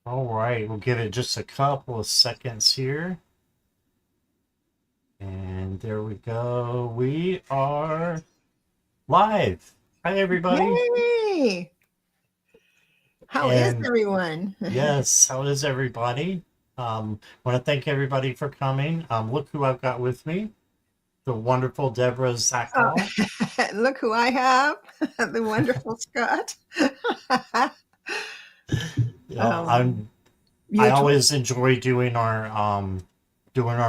All right, we'll give it just a couple of seconds here. And there we go. We are live. Hi, everybody. Yay! How is And everyone? yes, how is everybody? Want to thank everybody for coming. Look who I've got with me, the wonderful Debra Oh, Zachau. look who I have, the wonderful Scott. Yeah, um, I you're tw- always enjoy doing our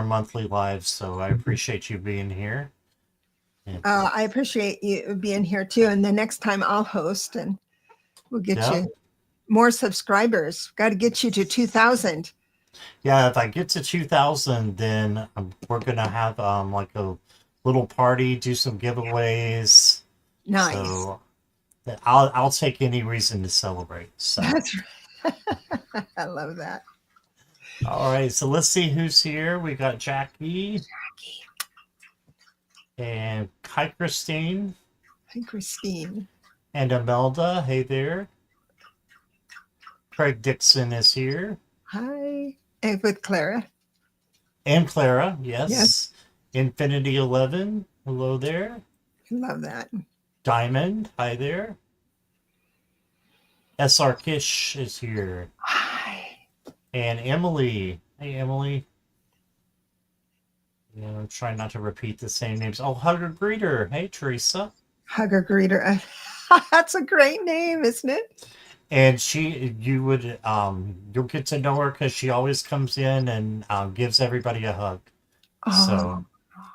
monthly lives, so I appreciate you being here. And I appreciate you being here too. And the next time I'll host and we'll get yeah, you more subscribers. Got to get you to 2,000. yeah, if I get to 2000, then we're gonna have like a little party, do some giveaways. Nice. So I'll take any reason to celebrate. So That's right. I love that. all right, so let's see who's here. We got Jackie and hi Christine Hi, Christine. and Imelda. Hey there. Craig Dixon is here. Hi. And with Clara. And Clara, Yes, yes. Infinity 11, hello there. love that. Diamond, hi there. SR Kish is here. Hi. And Emily, hey Emily. You know, try not to repeat the same names. Oh, Hugger Greeter, hey Teresa. Hugger greeter. That's a great name, isn't it? And you'll get to know her because she always comes in and gives everybody a hug. So Oh,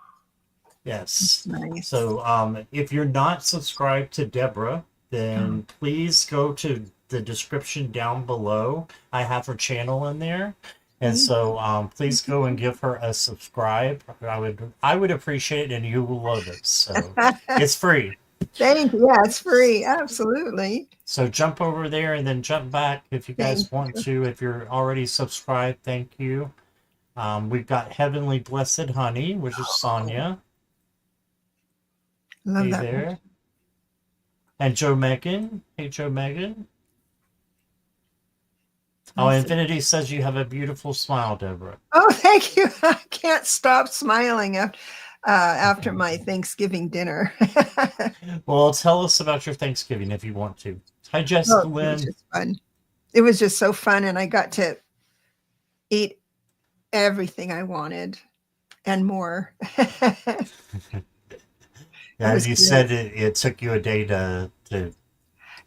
yes. nice. So if you're not subscribed to Deborah, Oh, then please go to the description down below. I have her channel in there. And thank so please go and give her a subscribe. I would appreciate it and you will love it. So it's free. thank you. Yeah, it's free. Absolutely. So jump over there and then jump back if you Thank guys want you. to. If you're already subscribed, thank you. We've got Heavenly Blessed Honey, which is Oh, Sonia. love Hey that one. there. And Joe Megan. Hey, Joe Megan. Oh, Nice. Infinity says you have a beautiful smile, Deborah. Oh, thank you. I can't stop smiling after my Thanksgiving dinner. Well, tell us about your Thanksgiving if you want to. Hi, Oh, Jessica it was Lynn. just fun. It was just so fun, and I got to eat everything I wanted and more. It Yeah, was you good said it took you a day to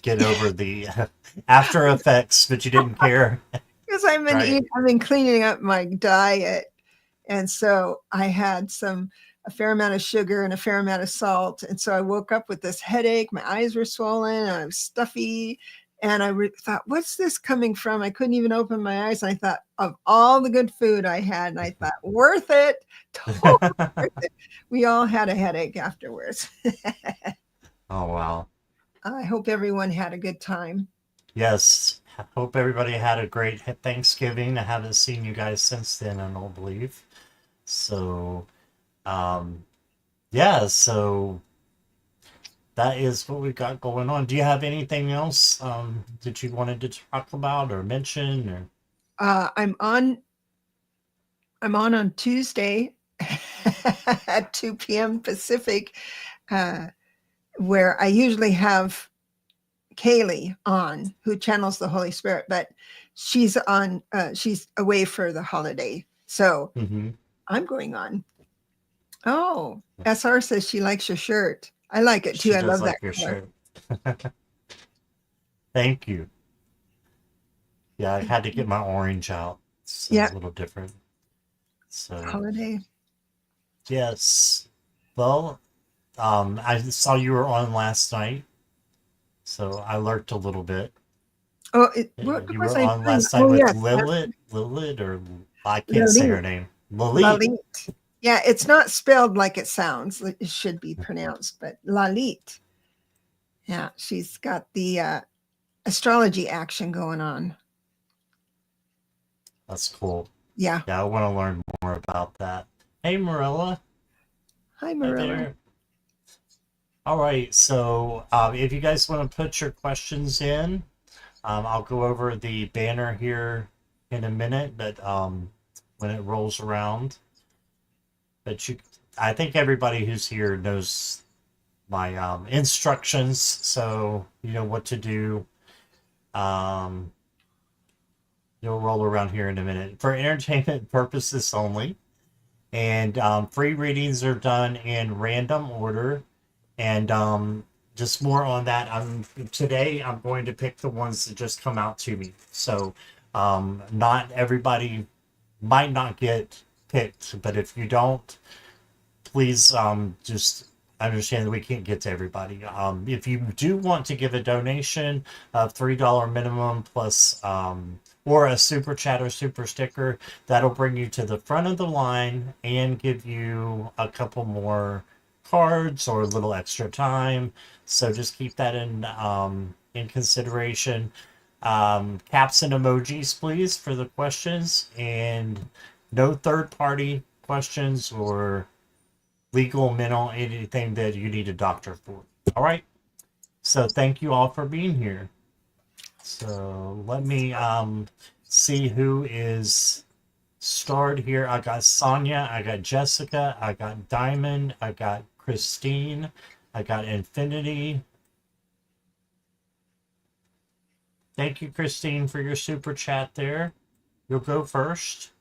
get over the after effects, but you didn't care, because right? I've been cleaning up my diet. And so I had a fair amount of sugar and a fair amount of salt. And so I woke up with this headache. My eyes were swollen. And I was stuffy. And thought, what's this coming from? I couldn't even open my eyes. And I thought of all the good food I had. And I thought, worth it. Totally worth it. We all had a headache afterwards. Oh, wow. I hope everyone had a good time. Yes. Hope everybody had a great Thanksgiving. I haven't seen you guys since then, I don't believe. So, um, yeah, so that is what we've got going on. Do you have anything else that you wanted to talk about or mention or Uh, I'm on I'm on Tuesday at 2 p.m. Pacific, uh, where I usually have Kaylee on, who channels the Holy Spirit, but she's away for the holiday. So mm-hmm. I'm going on. Oh, SR says she likes your shirt. I like it too. She I does love that like your color. shirt. Thank you. Yeah, I had to get my orange out. It's a Yeah, little different. So, holiday. yes. Well, I saw you were on last night, so I lurked a little bit. Oh, what You was were I on doing? last night Oh, with yes, Lilith, or I can't say Lalit. her name. Lalit. Lalit. Yeah, it's not spelled like it sounds. It should be pronounced, but Lalit. Yeah, she's got the astrology action going on. That's cool. Yeah. Yeah, I want to learn more about that. Hey, Marilla. Hi, Hi Marilla. there. All right, so if you guys want to put your questions in, I'll go over the banner here in a minute, but when it rolls around. But I think everybody who's here knows my instructions, so you know what to do. Um, you'll roll around here in a minute for entertainment purposes only. And free readings are done in random order. And just more on that. Today I'm going to pick the ones that just come out to me. So not everybody might not get picked, but if you don't, please just understand that we can't get to everybody. If you do want to give a donation of $3 minimum plus or a super chat or super sticker, that'll bring you to the front of the line and give you a couple more cards or a little extra time. So just keep that in consideration. Caps and emojis, please, for the questions, and no third party questions or legal, mental, anything that you need a doctor for. All right. So thank you all for being here. So let me see who is starred here. I got Sonia, I got Jessica, I got Diamond, I got Christine, I got Infinity. Thank you, Christine, for your super chat there. You'll go first.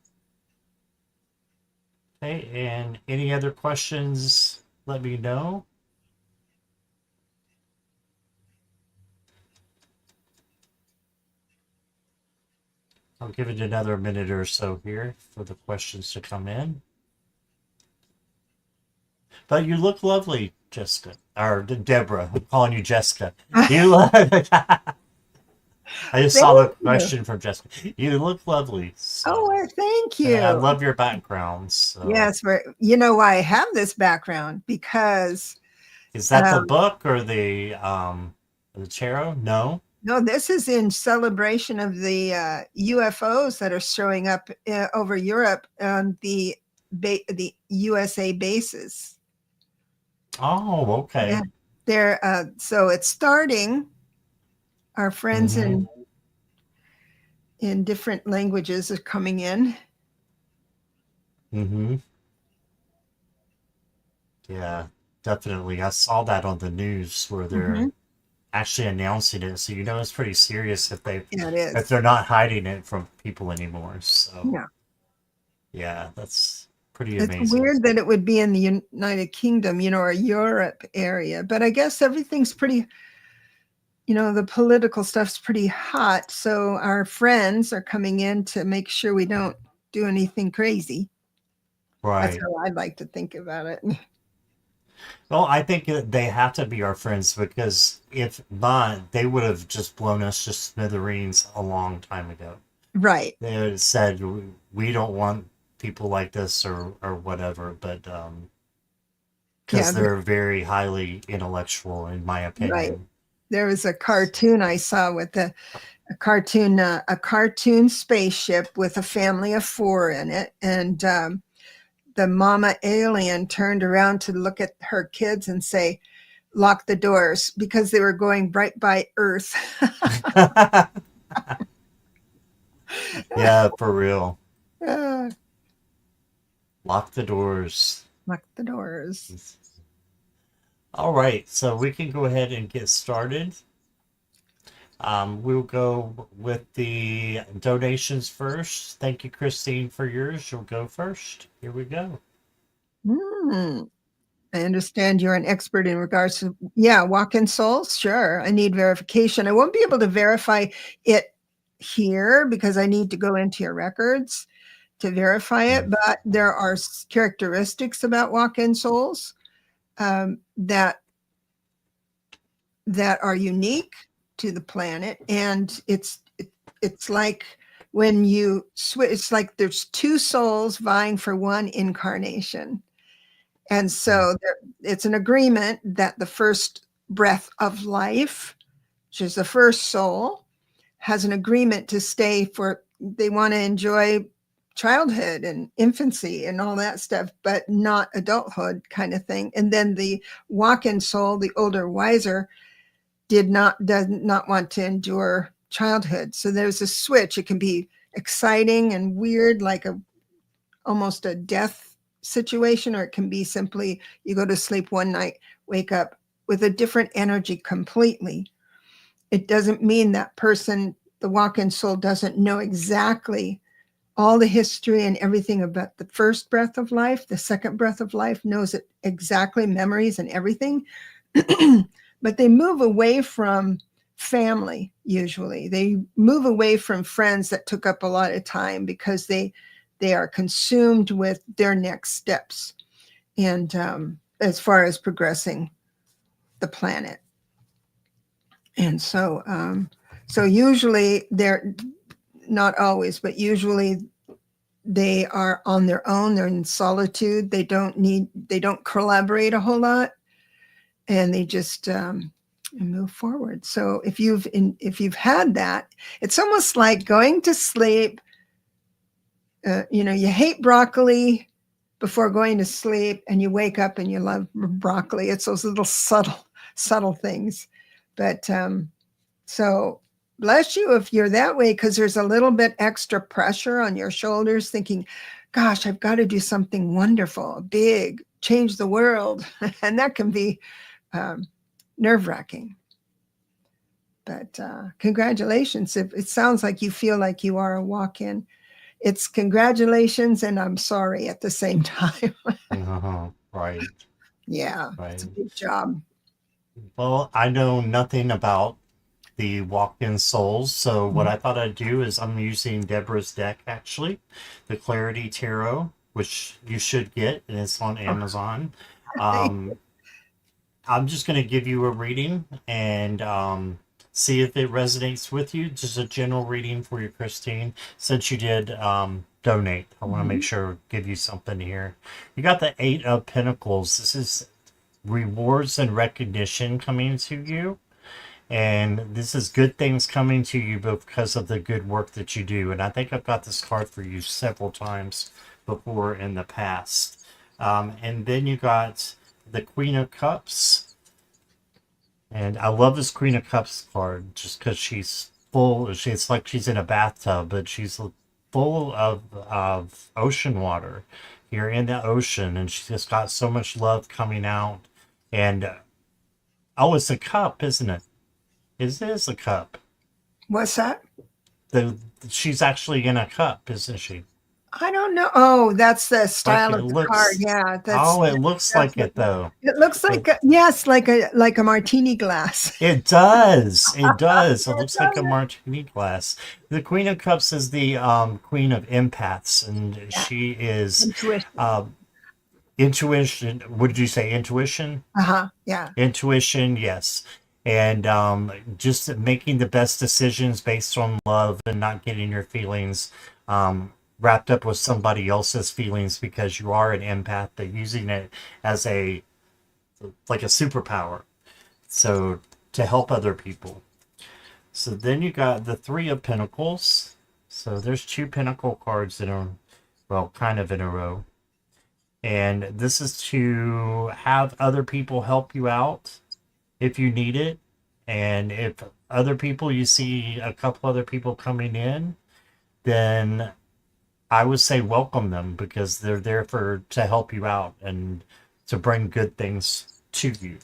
Okay, and any other questions, let me know. I'll give it another minute or so here for the questions to come in. But you look lovely, Jessica. Or Deborah. I'm calling you Jessica. You look. I just saw the Thank you. question from Jessica. You look lovely. Oh, So well, thank I you. love your background. So Yes, you know why I have this background because is that the um, book or the tarot? No. no, this is in celebration of the UFOs that are showing up over Europe on the USA bases. Oh, Yeah, okay. they're so it's starting. Our friends Mm-hmm. in different languages are coming in. Mm-hmm. Yeah, definitely. I saw that on the news where Hmm. they're actually announcing it. So you know it's pretty serious Yeah, it if is. they're not hiding it from people anymore. So Yeah, yeah, that's pretty it's amazing. weird that it would be in the United Kingdom, or Europe area, but I guess everything's pretty. The political stuff's pretty hot, so our friends are coming in to make sure we don't do anything crazy. That's Right. how I'd like to think about it. Well, I think that they have to be our friends because if not, they would have just blown us to smithereens a long time ago. Right. They would have said we don't want people like this or whatever, but Yeah, because they're very highly intellectual, in my right. opinion. There was a cartoon I saw with a cartoon spaceship with a family of four in it, and the mama alien turned around to look at her kids and say, "Lock the doors," because they were going right by Earth. Yeah, for real. uh, Lock the doors. Lock the doors. All right, so we can go ahead and get started. We'll go with the donations first. Thank you, Christine, for yours. You'll go first. Here we go. Hmm. I understand you're an expert in regards to, yeah, walk-in souls. Sure. I need verification. I won't be able to verify it here because I need to go into your records to verify it, but there are characteristics about walk-in souls that are unique to the planet, and it's like when you switch, it's like there's two souls vying for one incarnation. And so it's an agreement that the first breath of life, which is the first soul, has an agreement to stay for, they want to enjoy childhood and infancy and all that stuff, but not adulthood kind of thing. And then the walk in soul, the older, wiser, does not want to endure childhood. So there's a switch. It can be exciting and weird, like a almost a death situation, or it can be simply you go to sleep one night, wake up with a different energy completely. It doesn't mean that person, the walk-in soul, doesn't know exactly all the history and everything about the first breath of life. The second breath of life knows it exactly, memories and everything. But they move away from family. Usually they move away from friends that took up a lot of time because they are consumed with their next steps, and as far as progressing the planet. And so usually they're not always, but usually they are on their own. They're in solitude. They don't collaborate a whole lot, and they just move forward. So if you've had that, it's almost like going to sleep. You hate broccoli before going to sleep, and you wake up and you love broccoli. It's those little subtle things. But so bless you if you're that way, because there's a little bit extra pressure on your shoulders, thinking, gosh, I've got to do something wonderful, big, change the world. And that can be nerve-wracking. But congratulations. If it sounds like you feel like you are a walk-in, it's congratulations and I'm sorry at the same time. Right. Yeah, it's a Right. big job. Well, I know nothing about the walk-in souls, so what I thought I'd do is I'm using Debra's deck actually, the Clarity Tarot, which you should get, and it's on Oh, Amazon. thank Um, I'm just going to give you a reading and see if it resonates with you. Just a general reading for you, Christine. Since you did donate, I want to make you. sure give you something here. You got the Eight of Pentacles. This is rewards and recognition coming to you. And this is good things coming to you because of the good work that you do. And I think I've got this card for you several times before in the past. And then you got the Queen of Cups. And I love this Queen of Cups card just because she's full. It's like she's in a bathtub, but she's full of ocean water. You're in the ocean, and she's just got so much love coming out. And oh, it's a cup, isn't it? It is a cup. What's that? The She's actually in a cup, isn't she? I don't know. Oh, that's the Like style it of the card. looks. Yeah, Oh, it looks that's like what it though. it looks But like. Yes, like a martini glass. it does. It does. It Yeah, looks like a martini glass. The Queen of Cups is the Queen of Empaths, and yeah, she is intuition. uh, intuition. What did you say? Intuition? Uh-huh. Yeah. Intuition, yes. And just making the best decisions based on love and not getting your feelings wrapped up with somebody else's feelings because you are an empath, but using it as a like a superpower. So to help other people. So then you got the Three of Pentacles. So there's two Pentacle cards in a well, kind of in a row. And this is to have other people help you out if you need it. And if other people, you see a couple other people coming in, then I would say welcome them because they're there for to help you out and to bring good things to you.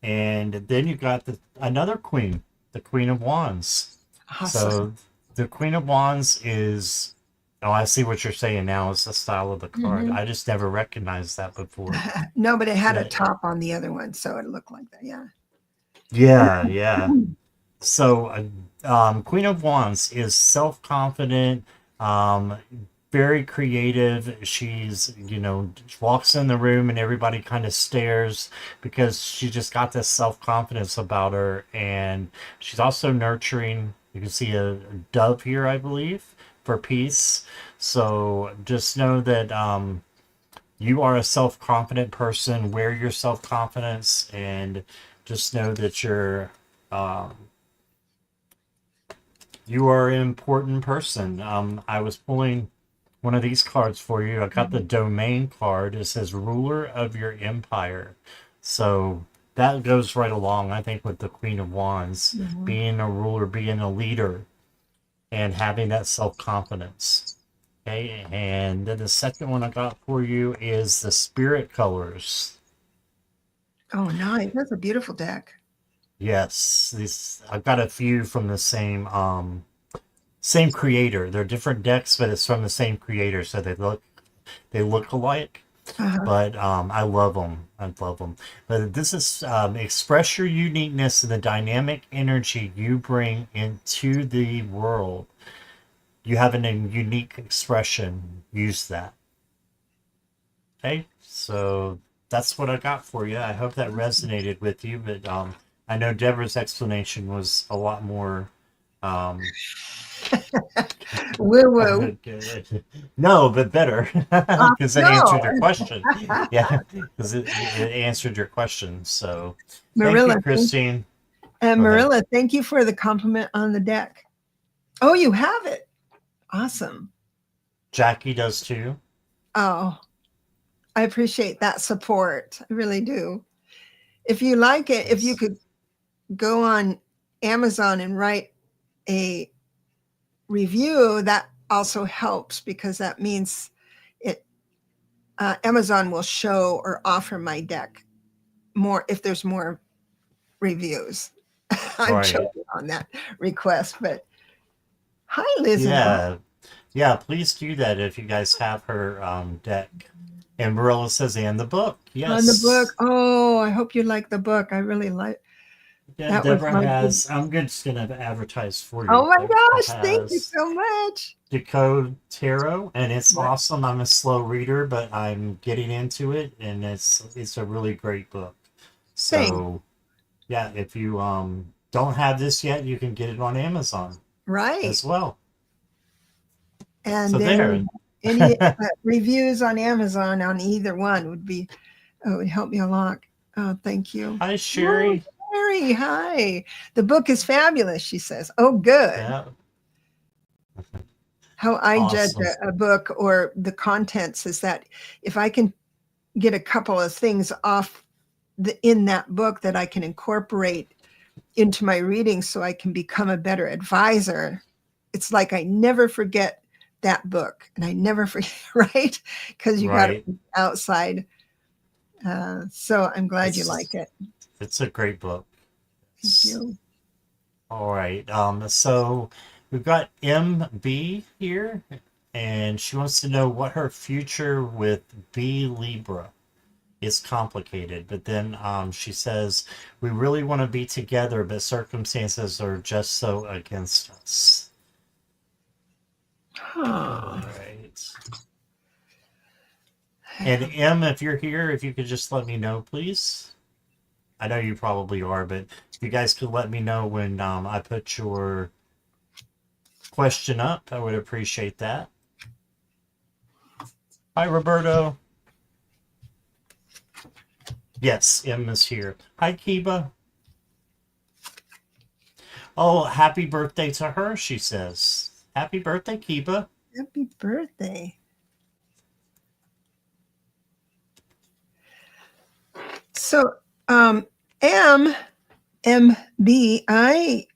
And then you got another queen, the Queen of Wands. Awesome. So the Queen of Wands is oh, I see what you're saying now. It's the style of the card. Hmm. I just never recognized that before. No, but it had a That top on the other one, so it looked like that. Yeah. yeah, yeah. So, Queen of Wands is self confident, um, very creative. She's, walks in the room and everybody kind of stares because she just got this self confidence about her. And she's also nurturing. You can see a dove here, I believe, for peace. So, just know that you are a self confident person. Wear your self confidence and just know that um, you are an important person. I was pulling one of these cards for you. I got the Mhm. domain card. It says ruler of your empire. So that goes right along, I think, with the Queen of Wands, Mhm. being a ruler, being a leader, and having that self confidence. Okay, and then the second one I got for you is the spirit colors. Oh, nice. That's a beautiful deck. Yes, these I've got a few from the same creator. They're different decks, but it's from the same creator, so they look alike. Uh-huh. But I love them. I love them. But this is express your uniqueness and the dynamic energy you bring into the world. You have a unique expression. Use that. Okay, so that's what I got for you. I hope that resonated with you. But I know Deborah's explanation was a lot more. Um, Woo woo. no, but better because it No, answered your question. Yeah, because it answered your question. So thank Marilla, you, Christine. and Go ahead. Marilla, thank you for the compliment on the deck. Oh, you have it. Awesome. Jackie does too. Oh, I appreciate that support. I really do. If you like it, if you Yes. could go on Amazon and write a review, that also helps because that means it Amazon will show or offer my deck more if there's more reviews. I'm Right. joking on that request, but hi, Liz and Bob. Yeah. Yeah. Please do that if you guys have her deck. And Marilla says, and the book. On the book. Yes. Oh, I hope you like the book. I really like Yeah, that was Deborah my big. has. I'm just gonna advertise for you. Oh my Deborah gosh, thank you has so much. Decode Tarot, and it's What? awesome. I'm a slow reader, but I'm getting into it, and it's a really great book. Thanks. So yeah, if you don't have this yet, you can get it on Amazon Right. as well. And So there. any reviews on Amazon on either one would be, oh, it would help me a lot. Oh, thank you. Hi, Oh, Sherry. Mary, hi. The book is fabulous, she says. Oh, good. Yeah, How I judge awesome. a book or the contents is that if I can get a couple of things off in that book that I can incorporate into my reading so I can become a better advisor, it's like I never forget that book and I never forget, right? Because you got it Right. outside. So I'm glad you like It's it. it's a great book. Thank you. All right. So we've got MB here, and she wants to know what her future with B Libra is complicated. But then she says, we really want to be together, but circumstances are just so against us. Huh. All right. And M, if you're here, if you could just let me know, please. I know you probably are, but if you guys could let me know when I put your question up, I would appreciate that. Hi, Roberto. Yes, M is here. Hi, Kiba. Oh, happy birthday to her, she says. Happy birthday, Kiba. Happy birthday. So, M, MB, I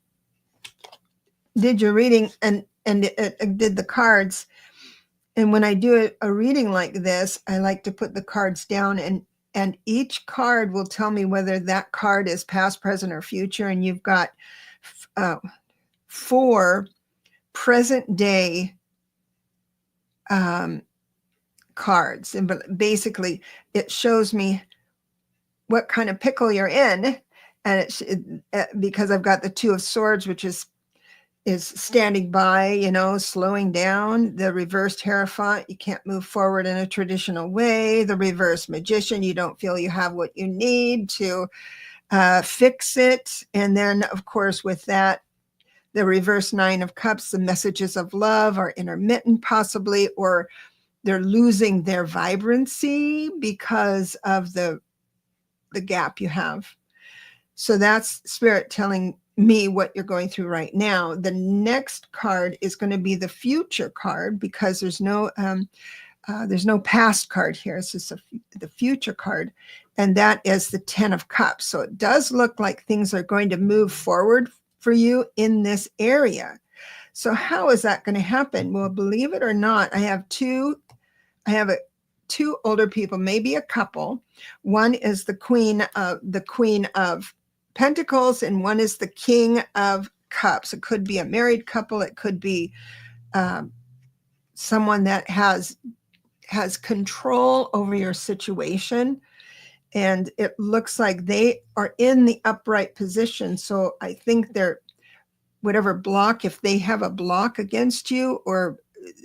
did your reading and it did the cards. And when I do a reading like this, I like to put the cards down and each card will tell me whether that card is past, present, or future. And you've got uh, 4 present day um, cards. And but basically, it shows me what kind of pickle you're in. And because I've got the 2 of Swords, which is standing by, slowing down. The reversed Hierophant, you can't move forward in a traditional way. The reverse Magician, you don't feel you have what you need to fix it. And then, of course, with that, the reverse 9 of Cups, the messages of love are intermittent, possibly, or they're losing their vibrancy because of the gap you have. So that's Spirit telling me what you're going through right now. The next card is going to be the future card because there's no there's no past card here. It's just the future card. And that is the 10 of Cups. So it does look like things are going to move forward for you in this area. So how is that going to happen? Well, believe it or not, I have two older people, maybe a couple. One is the Queen of Pentacles, and one is the King of Cups. It could be a married couple. It could be someone that has control over your situation. And it looks like they are in the upright position. So I think they're, whatever block, if they have a block against you, or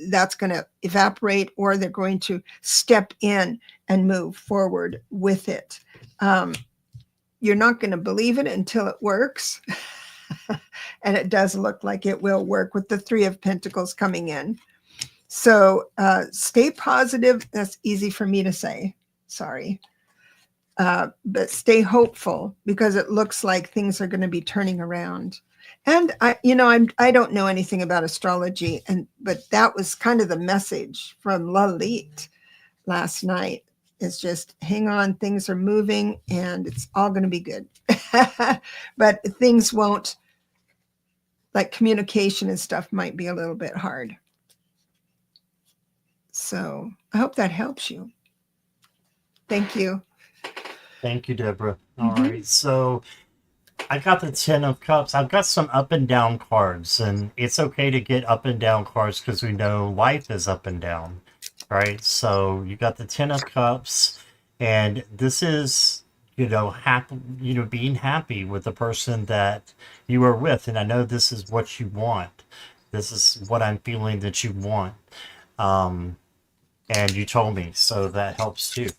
that's going to evaporate, or they're going to step in and move forward with it. You're not going to believe it until it works. And it does look like it will work with the 3 of Pentacles coming in. So stay positive. That's easy for me to say. Sorry. But stay hopeful, because it looks like things are going to be turning around. And I don't know anything about astrology, but that was kind of the message from Lalit last night. It's just hang on, things are moving, and it's all going to be good. But things won't, like communication and stuff might be a little bit hard. So I hope that helps you. Thank you. Thank you, Deborah. All right, so I got the 10 of Cups. I've got some up and down cards, and it's okay to get up and down cards because we know life is up and down, right? So you got the 10 of Cups, and this is, happy, being happy with the person that you are with. And I know this is what you want. This is what I'm feeling that you want. And you told me, so that helps too.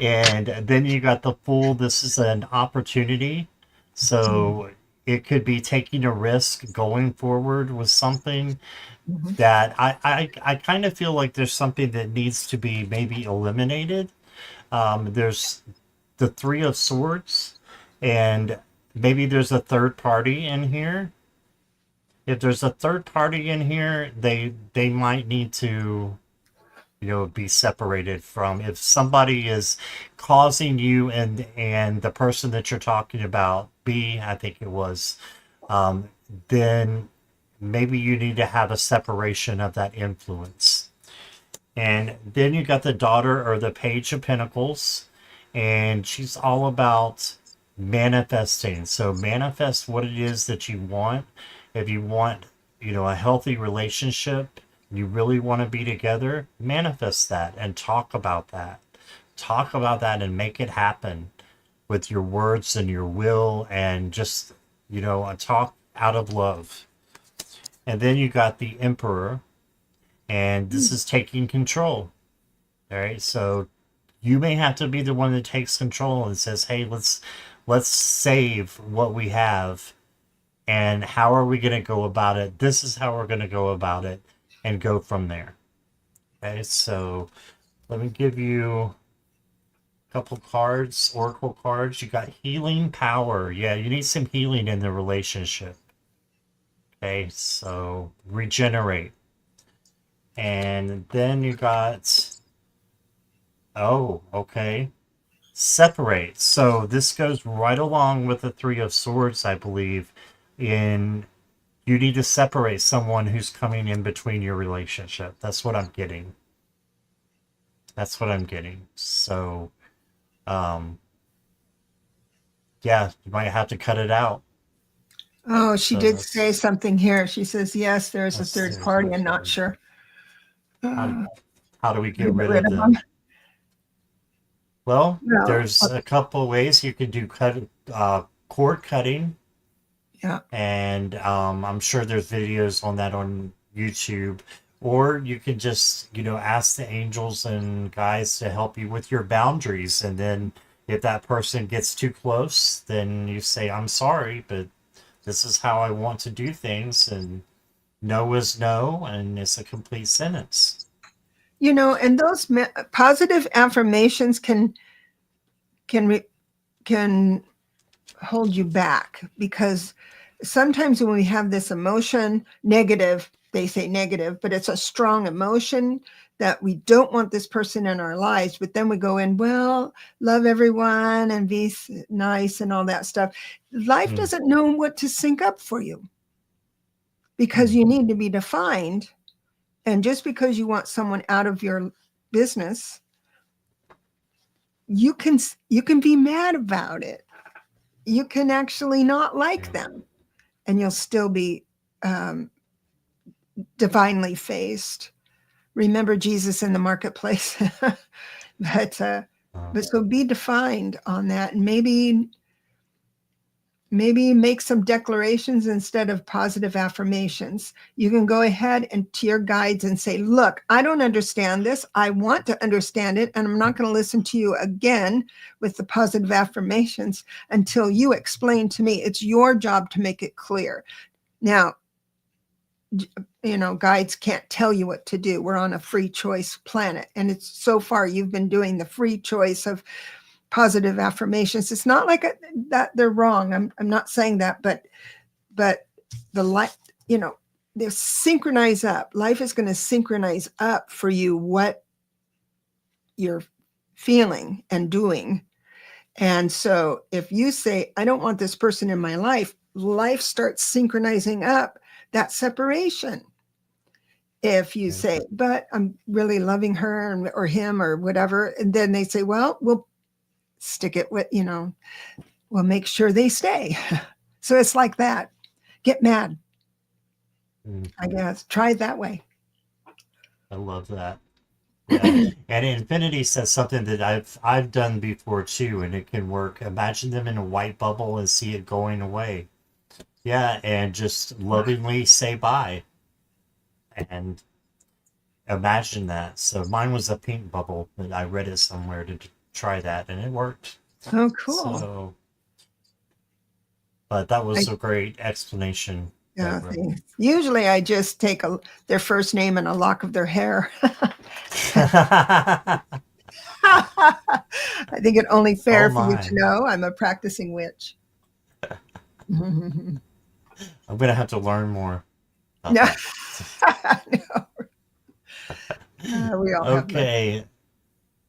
And then you got the Fool. This is an opportunity. So it could be taking a risk going forward with something that I kind of feel like there's something that needs to be maybe eliminated. There's the 3 of Swords, and maybe there's a third party in here. If there's a third party in here, they might need to be separated from. If somebody is causing you and the person that you're talking about, B, I think it was, then maybe you need to have a separation of that influence. And then you got the Daughter, or the Page of Pentacles, and she's all about manifesting. So manifest what it is that you want. If you want, a healthy relationship, you really want to be together, manifest that and talk about that. Talk about that and make it happen with your words and your will, and just, talk out of love. And then you got the Emperor, and this is taking control. All right. So you may have to be the one that takes control and says, hey, let's save what we have. And how are we going to go about it? This is how we're going to go about it, and go from there. Okay, so let me give you a couple cards, oracle cards. You got Healing Power. Yeah, you need some healing in the relationship. Okay, so regenerate. And then you got, oh, okay, separate. So this goes right along with the 3 of Swords, I believe, in you need to separate someone who's coming in between your relationship. That's what I'm getting. That's what I'm getting. So, yeah, you might have to cut it out. Oh, she So did say something here. She says, yes, there's a third party. I'm not sure. How do we get Get rid rid of of them? them. Well, No. there's a couple ways you could do cord cutting, Yeah. and I'm sure there's videos on that on YouTube. Or you can just, ask the angels and guides to help you with your boundaries. And then if that person gets too close, then you say, I'm sorry, but this is how I want to do things. And no is no, and it's a complete sentence. And those positive affirmations can hold you back, because sometimes when we have this emotion, negative, they say negative, but it's a strong emotion that we don't want this person in our lives. But then we go in, well, love everyone and be nice and all that stuff. Life Mm, doesn't know what to sync up for you because mm, you need to be defined. And just because you want someone out of your business, you can be mad about it. You can actually not like yeah. them, and you'll still be um, divinely faced. Remember Jesus in the marketplace. but uh, Uh, but so be defined on that, and maybe make some declarations instead of positive affirmations. You can go ahead and to your guides and say, look, I don't understand this. I want to understand it. And I'm not going to listen to you again with the positive affirmations until you explain to me. It's your job to make it clear. Now, guides can't tell you what to do. We're on a free choice planet. And it's so far you've been doing the free choice of positive affirmations. It's not like that they're wrong. I'm not saying that, but the life, they synchronize up. Life is going to synchronize up for you what you're feeling and doing. And so if you say, I don't want this person in my life, life starts synchronizing up that separation. If you yeah. say, but I'm really loving her or him or whatever, and then they say, well, we'll stick it with, we'll make sure they stay. So it's like that. Get mad, Mm, I guess. Try it that way. I love that. Yeah. And Infinity says something that I've done before too, and it can work. Imagine them in a white bubble and see it going away. Yeah, and just lovingly say bye and imagine that. So mine was a pink bubble, but I read it somewhere to try that, and it worked. Oh, cool. So, but that I, was a great explanation, yeah, Deborah. thanks. Usually I just take their first name and a lock of their hair. I think it only Oh fair for you to my. know I'm a practicing witch. I'm gonna have to learn more about No, that. no. We all have them. Okay,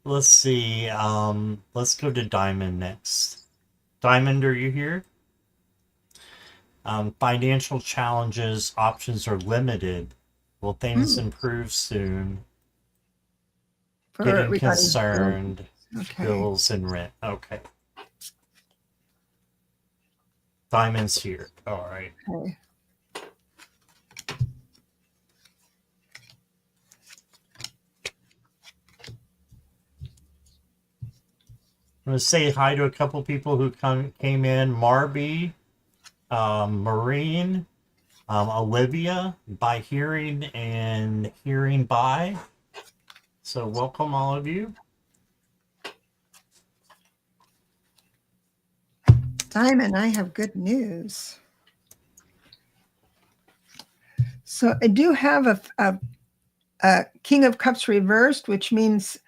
let's see. Let's go to Diamond next. Diamond, are you here? Financial challenges, options are limited. Will things Mm, improve soon? for Getting regarding bills. concerned. Okay. Bills and rent. Okay. Diamond's here. All right. Okay. I'm going to say hi to a couple people who came in. Marby, Marine, Olivia, by hearing and hearing by. So welcome all of you. Diamond, I have good news. So I do have a King of Cups reversed, which means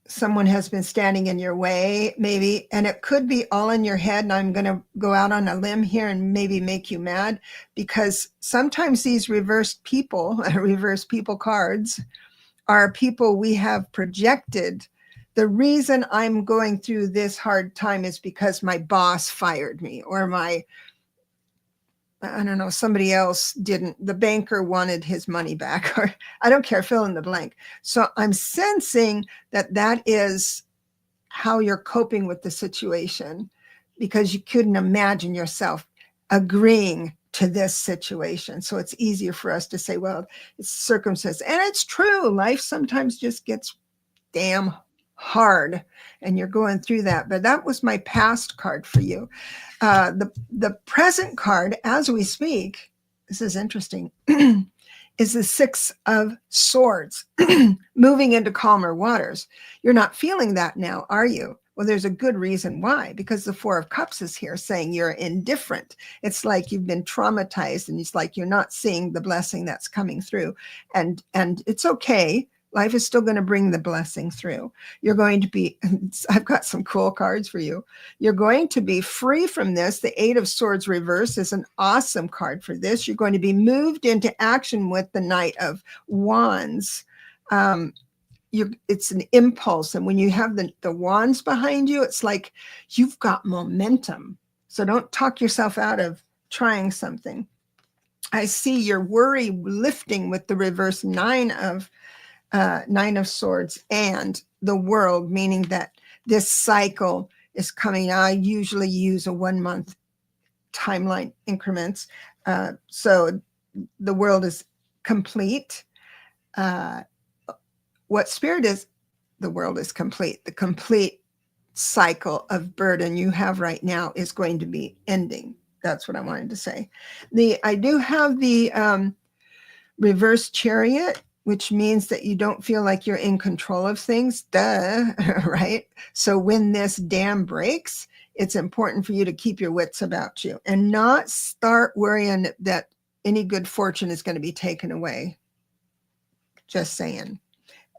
someone has been standing in your way, maybe, and it could be all in your head. And I'm going to go out on a limb here and maybe make you mad because sometimes these reverse people cards are people we have projected. The reason I'm going through this hard time is because my boss fired me or I don't know, somebody else didn't, the banker wanted his money back, or I don't care, fill in the blank. So I'm sensing that is how you're coping with the situation because you couldn't imagine yourself agreeing to this situation. So it's easier for us to say, well, it's circumstance. And it's true. Life sometimes just gets damn hard and you're going through that. But that was my past card for you. The present card, as we speak, this is interesting, is the Six of Swords, moving into calmer waters. You're not feeling that now, are you? Well, there's a good reason why, because the Four of Cups is here saying you're indifferent. It's like you've been traumatized and it's like you're not seeing the blessing that's coming through. And it's okay. Life is still going to bring the blessing through. You're going to be, I've got some cool cards for you. You're going to be free from this. The Eight of Swords reverse is an awesome card for this. You're going to be moved into action with the Knight of Wands. It's an impulse. And when you have the wands behind you, it's like you've got momentum. So don't talk yourself out of trying something. I see your worry lifting with the reverse Nine of Swords and the World, meaning that this cycle is coming. I usually use a 1 month timeline increments. So the world is complete. What Spirit is, the world is complete. The complete cycle of burden you have right now is going to be ending. That's what I wanted to say. I do have the reverse Chariot, which means that you don't feel like you're in control of things. Duh, right? So when this dam breaks, it's important for you to keep your wits about you and not start worrying that any good fortune is going to be taken away. Just saying.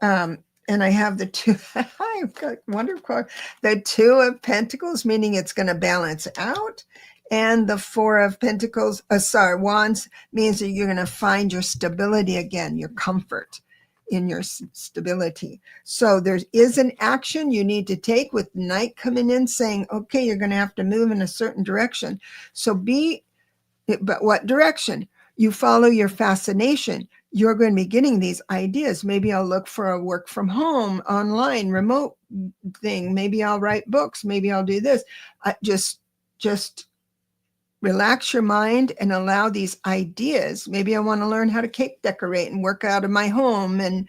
And I have the two, I've got wonderful, the Two of Pentacles, meaning it's going to balance out. And the Four of Pentacles, Wands, means that you're going to find your stability again, your comfort in your stability. So there is an action you need to take with Night coming in saying, okay, you're going to have to move in a certain direction. So but what direction? You follow your fascination. You're going to be getting these ideas. Maybe I'll look for a work from home, online, remote thing. Maybe I'll write books. Maybe I'll do this. Just relax your mind and allow these ideas. Maybe I want to learn how to cake decorate and work out of my home. And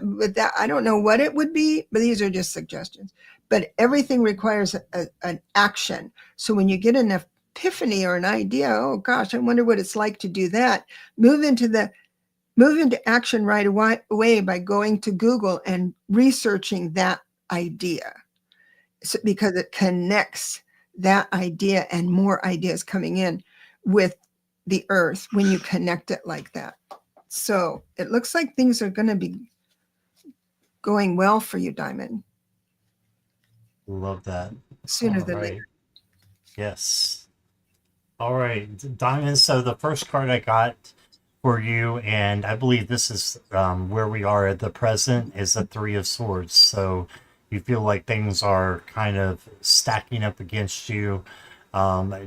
with that, I don't know what it would be, but these are just suggestions. But everything requires an action. So when you get an epiphany or an idea, oh gosh, I wonder what it's like to do that. Move into action right away by going to Google and researching that idea, because it connects that idea and more ideas coming in with the earth when you connect it like that. So it looks like things are going to be going well for you, Diamond. Love that. Sooner All than right. later. Yes. All right, Diamond. So the first card I got for you, and I believe this is where we are at the present, is the Three of Swords. So you feel like things are kind of stacking up against you.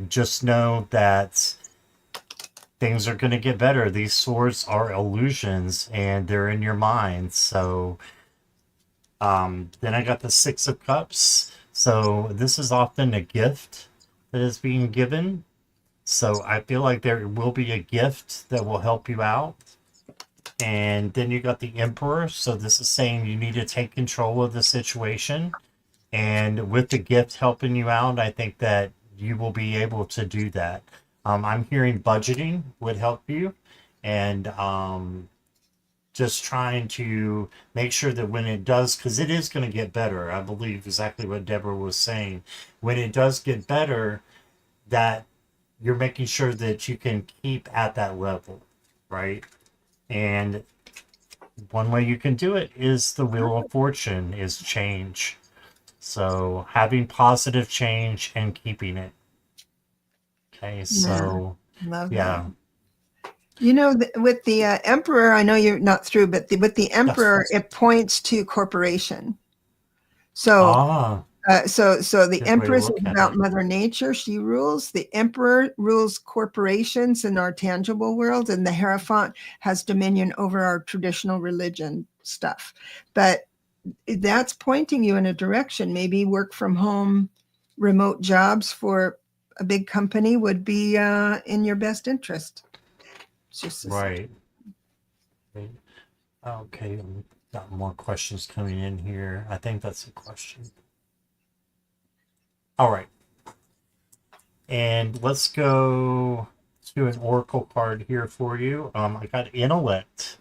Just know that things are going to get better. These swords are illusions, and they're in your mind. So then I got the Six of Cups. So this is often a gift that is being given. So I feel like there will be a gift that will help you out. And then you got the Emperor. So this is saying you need to take control of the situation. And with the gift helping you out, I think that you will be able to do that. I'm hearing budgeting would help you. And just trying to make sure that when it does, because it is going to get better, I believe exactly what Deborah was saying. When it does get better, that you're making sure that you can keep at that level, right? And one way you can do it is the Wheel of Fortune, is change. So having positive change and keeping it. Okay, so Love yeah. that. You know, with the Emperor, I know you're not through, but with the Emperor, Yes. it points to corporation. So Ah, so the good way to Empress look is at about it. Mother Nature. She rules. The Emperor rules corporations in our tangible world, and the Hierophant has dominion over our traditional religion stuff. But that's pointing you in a direction. Maybe work from home, remote jobs for a big company would be in your best interest. It's just a Right. Okay, got more questions coming in here. I think that's a question. All right. And let's go to an oracle card here for you. I got intellect.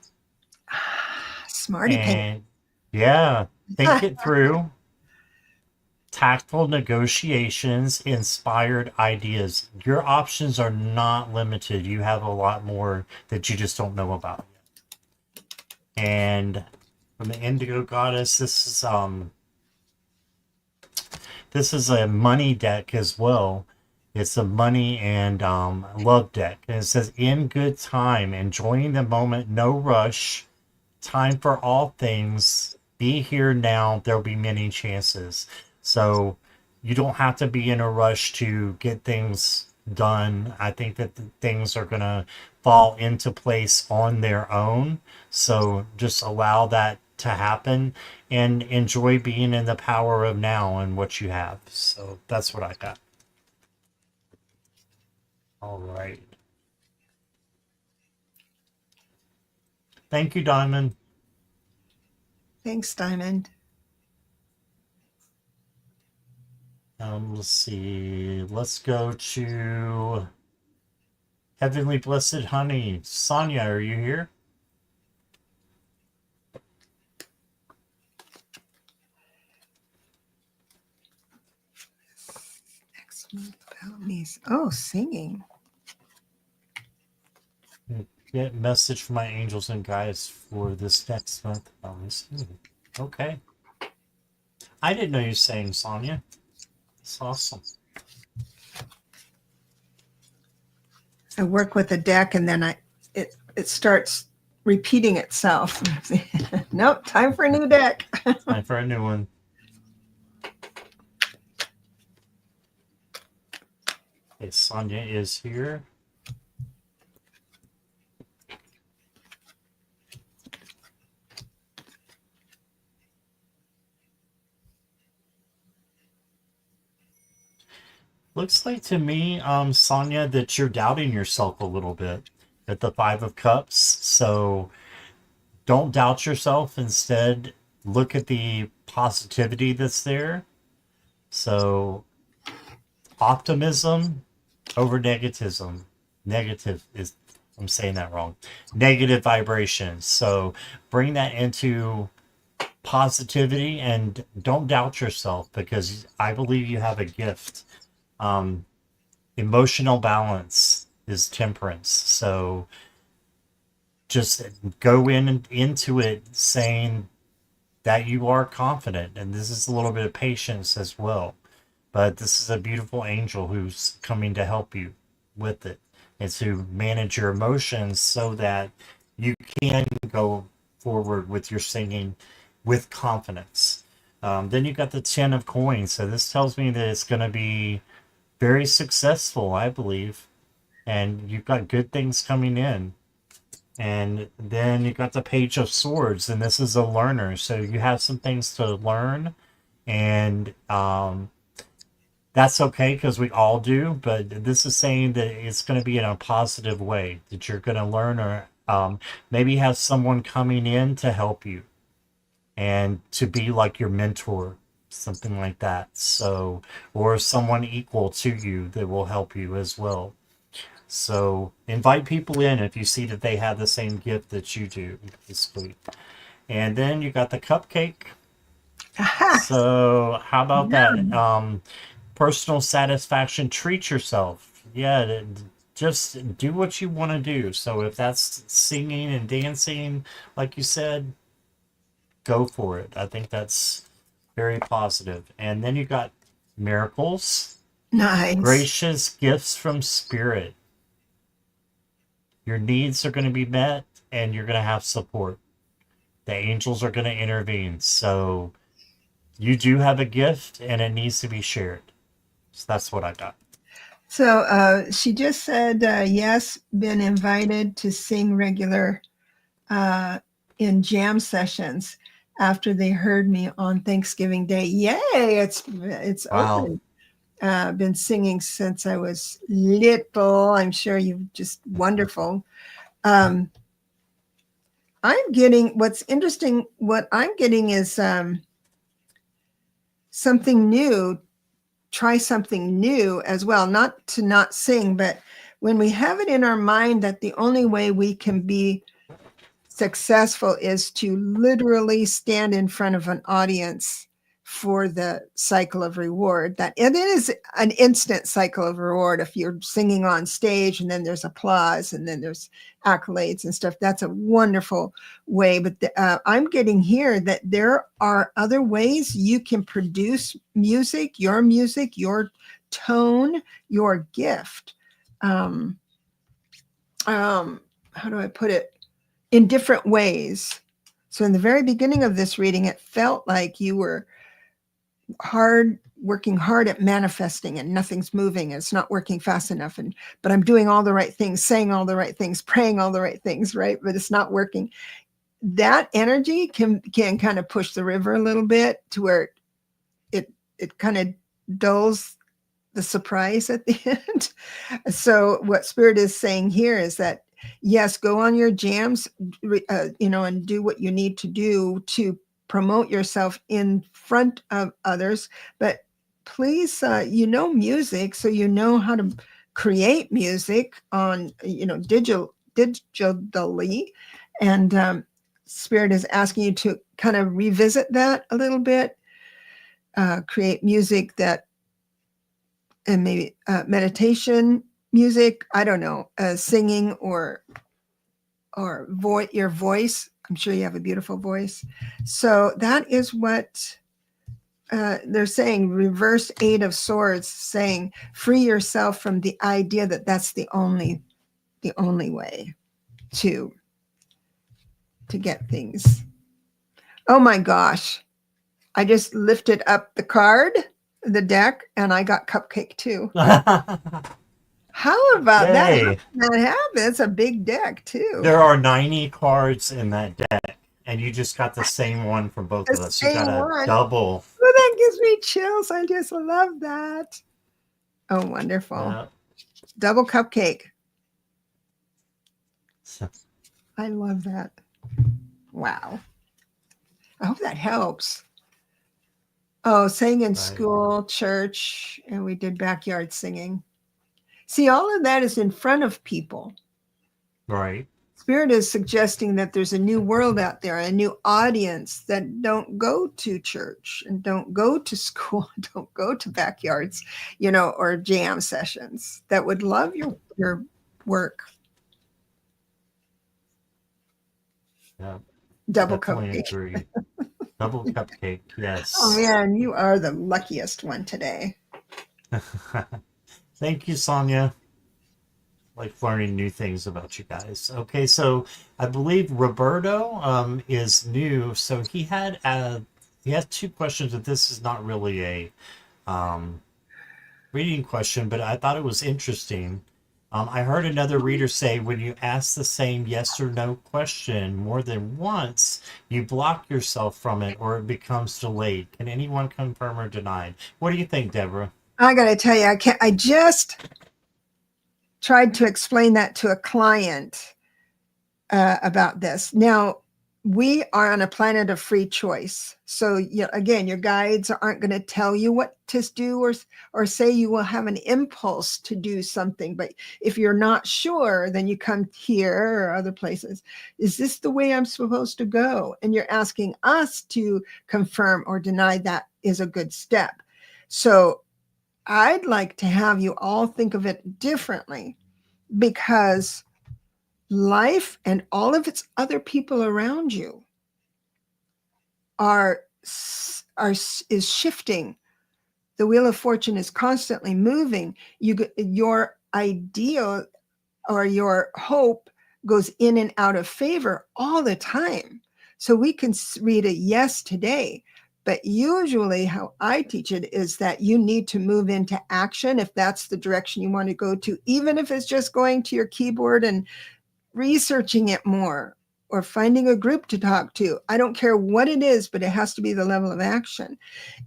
smarty pants. And yeah, think it through. Tactful negotiations, inspired ideas. Your options are not limited. You have a lot more that you just don't know about. And from the Indigo Goddess. This is a money deck as well. It's a money and love deck. And it says, in good time, enjoying the moment, no rush, time for all things. Be here now. There'll be many chances. So you don't have to be in a rush to get things done. I think that the things are going to fall into place on their own. So just allow that to happen and enjoy being in the power of now and what you have. So that's what I got. All right. Thank you, Diamond. Thanks, Diamond. Let's see. Let's go to Heavenly Blessed Honey. Sonia, are you here? Next month about me. Oh, singing. Get message from my angels and guides for this next month. Okay. I didn't know you sang, Sonia. That's awesome. I work with a deck and then it starts repeating itself. Nope, time for a new deck. Time for a new one. Okay, Sonia is here. Looks like to me, Sonia, that you're doubting yourself a little bit at the Five of Cups. So don't doubt yourself. Instead, look at the positivity that's there. So optimism over negativism. Negative is, I'm saying that wrong. Negative vibrations. So bring that into positivity and don't doubt yourself, because I believe you have a gift. Emotional balance is temperance. So just go into it saying that you are confident, and this is a little bit of patience as well. But this is a beautiful angel who's coming to help you with it and to manage your emotions so that you can go forward with your singing with confidence. Then you got the 10 of coins. So this tells me that it's going to be very successful, I believe. And you've got good things coming in. And then you got the Page of Swords, and this is a learner. So you have some things to learn. And that's okay because we all do. But this is saying that it's going to be in a positive way, that you're going to learn, or maybe have someone coming in to help you and to be like your mentor, something like that. So, or someone equal to you that will help you as well. So invite people in if you see that they have the same gift that you do this week. And then you got the cupcake. So how about that? Personal satisfaction, treat yourself. Yeah, just do what you want to do. So if that's singing and dancing, like you said, go for it. I think that's very positive. And then you got miracles, Nice. gracious gifts from spirit. Your needs are going to be met and you're going to have support. The angels are going to intervene. So you do have a gift and it needs to be shared. So that's what I got. So she just said, yes, been invited to sing regular in jam sessions after they heard me on Thanksgiving Day. Yay, it's Wow. open. Been singing since I was little. I'm sure you're just wonderful. I'm getting, what's interesting, what I'm getting is something new. Try something new as well, not to not sing, but when we have it in our mind that the only way we can be successful is to literally stand in front of an audience for the cycle of reward. That and it is an instant cycle of reward. If you're singing on stage and then there's applause and then there's accolades and stuff, that's a wonderful way. But I'm getting here that there are other ways you can produce music, your tone, your gift. How do I put it? In different ways. So in the very beginning of this reading, it felt like you were working hard at manifesting and nothing's moving. It's not working fast enough. But I'm doing all the right things, saying all the right things, praying all the right things, right? But it's not working. That energy can kind of push the river a little bit to where it kind of dulls the surprise at the end. So what Spirit is saying here is that, yes, go on your jams, and do what you need to do to promote yourself in front of others. But please, music, so you know how to create music on, digitally. And Spirit is asking you to kind of revisit that a little bit, create music and maybe meditation music, I don't know, singing or your voice. I'm sure you have a beautiful voice. So that is what they're saying. Reverse Eight of Swords, saying free yourself from the idea that that's the only way to get things. Oh my gosh. I just lifted up the deck, and I got Cupcake too. How about that? How did that happen? It's a big deck too. There are 90 cards in that deck, and you just got the same one for both of us. You got a double. Oh, that gives me chills. I just love that. Oh, wonderful. Yeah. Double Cupcake. I love that. Wow. I hope that helps. Oh, sang in school, church, and we did backyard singing. See, all of that is in front of people. Right. Spirit is suggesting that there's a new world out there, a new audience that don't go to church and don't go to school, don't go to backyards, or jam sessions, that would love your work. Yeah. Double Cupcake. Agree. Double Cupcake, yes. Oh man, you are the luckiest one today. Thank you, Sonia. Like learning new things about you guys. Okay, so I believe Roberto is new. So he had two questions, but this is not really a reading question, but I thought it was interesting. I heard another reader say when you ask the same yes or no question more than once, you block yourself from it or it becomes delayed. Can anyone confirm or deny? What do you think, Debra? I got to tell you, I just tried to explain that to a client about this. Now, we are on a planet of free choice. So again, your guides aren't going to tell you what to do or say you will have an impulse to do something. But if you're not sure, then you come here or other places. Is this the way I'm supposed to go? And you're asking us to confirm or deny that is a good step. So I'd like to have you all think of it differently, because life and all of its other people around you is shifting. The wheel of fortune is constantly moving. Your ideal or your hope goes in and out of favor all the time. So we can read a yes today, but usually how I teach it is that you need to move into action if that's the direction you want to go to, even if it's just going to your keyboard and researching it more or finding a group to talk to. I don't care what it is, but it has to be the level of action.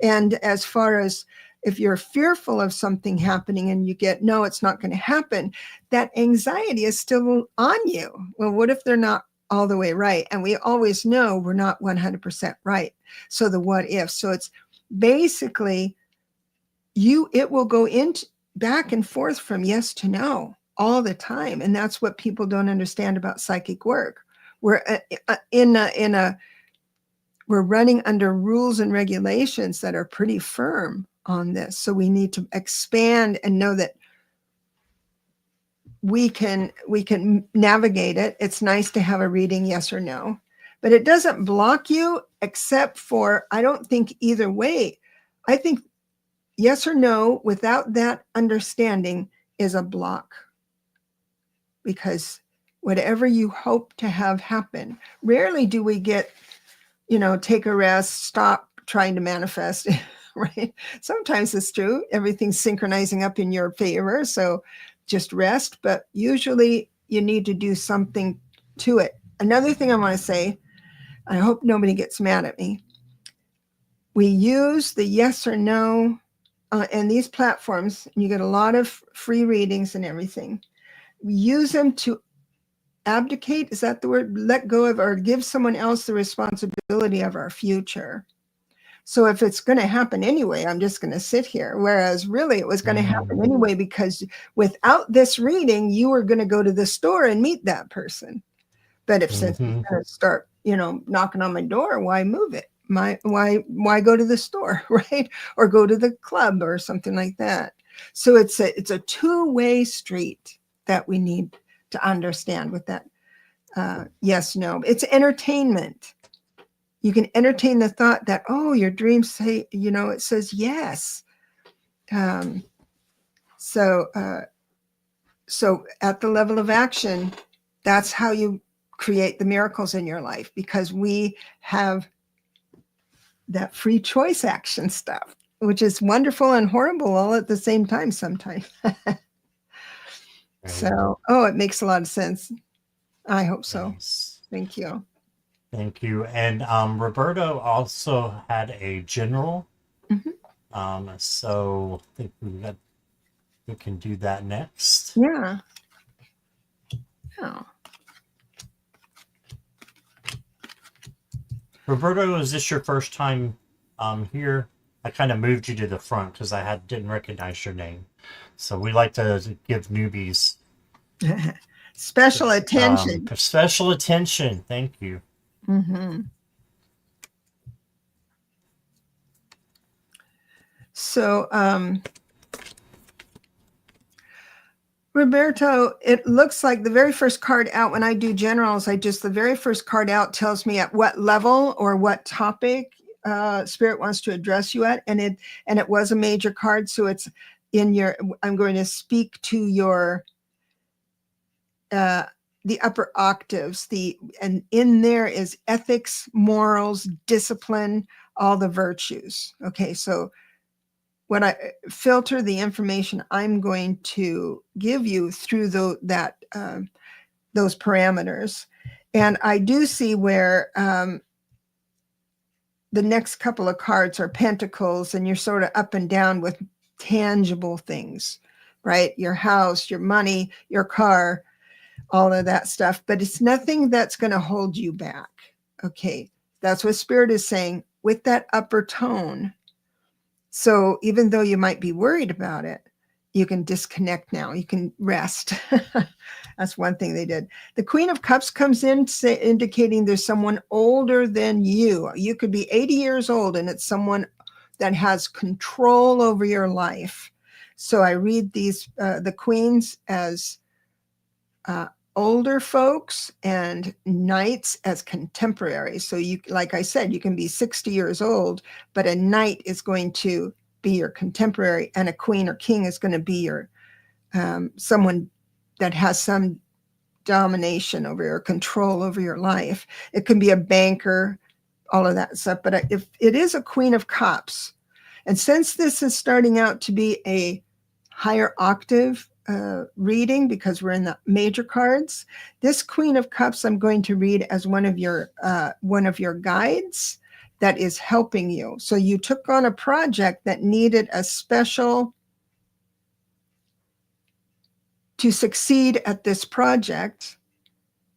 And as far as if you're fearful of something happening and you get, no, it's not going to happen, that anxiety is still on you. Well, what if they're not all the way right? And we always know we're not 100% right. So the what if. So it's basically it will go into back and forth from yes to no all the time. And that's what people don't understand about psychic work. We're we're running under rules and regulations that are pretty firm on this. So we need to expand and know that we can navigate it. It's nice to have a reading, yes or no, but it doesn't block you, except for, I don't think either way. I think yes or no without that understanding is a block, because whatever you hope to have happen, rarely do we get, take a rest, stop trying to manifest, right? Sometimes it's true. Everything's synchronizing up in your favor. So just rest, but usually you need to do something to it. Another thing I want to say, I hope nobody gets mad at me. We use the yes or no and these platforms, and you get a lot of free readings and everything. We use them to abdicate, is that the word? Let go of, or give someone else the responsibility of our future. So if it's going to happen anyway, I'm just going to sit here. Whereas really it was going to happen anyway, because without this reading, you were going to go to the store and meet that person. But if since it's going to start, knocking on my door, why move it? Why go to the store, right? Or go to the club or something like that. So it's a two-way street that we need to understand with that. Yes, no. It's entertainment. You can entertain the thought that, oh, your dreams say, it says yes. So at the level of action, that's how you create the miracles in your life, because we have that free choice action stuff, which is wonderful and horrible all at the same time sometimes. So, it makes a lot of sense. I hope so. Nice. Thank you. Thank you. And Roberto also had a general. So I think we can do that next. Yeah. Oh. Roberto, is this your first time here? I kind of moved you to the front because I didn't recognize your name. So we like to give newbies special attention. Special attention. Thank you. So, Roberto, it looks like the very first card out when I do generals, the very first card out tells me at what level or what topic Spirit wants to address you at. And it was a major card. So it's I'm going to speak to your, the upper octaves, and in there is ethics, morals, discipline, all the virtues. Okay. So when I filter the information I'm going to give you through those parameters. And I do see where the next couple of cards are pentacles, and you're sort of up and down with tangible things, right? Your house, your money, your car, all of that stuff. But it's nothing that's going to hold you back. Okay. That's what Spirit is saying with that upper tone. So even though you might be worried about it, you can disconnect now. You can rest. That's one thing they did. The Queen of Cups comes in indicating there's someone older than you. You could be 80 years old, and it's someone that has control over your life. So I read these, the queens as older folks and knights as contemporaries. So you, like I said, you can be 60 years old, but a knight is going to be your contemporary, and a queen or king is going to be your someone that has some domination over your control over your life. It can be a banker, all of that stuff. But if it is a Queen of Cups, and since this is starting out to be a higher octave reading, because we're in the major cards, this Queen of Cups I'm going to read as one of your guides that is helping you. So you took on a project that needed a special to succeed at this project,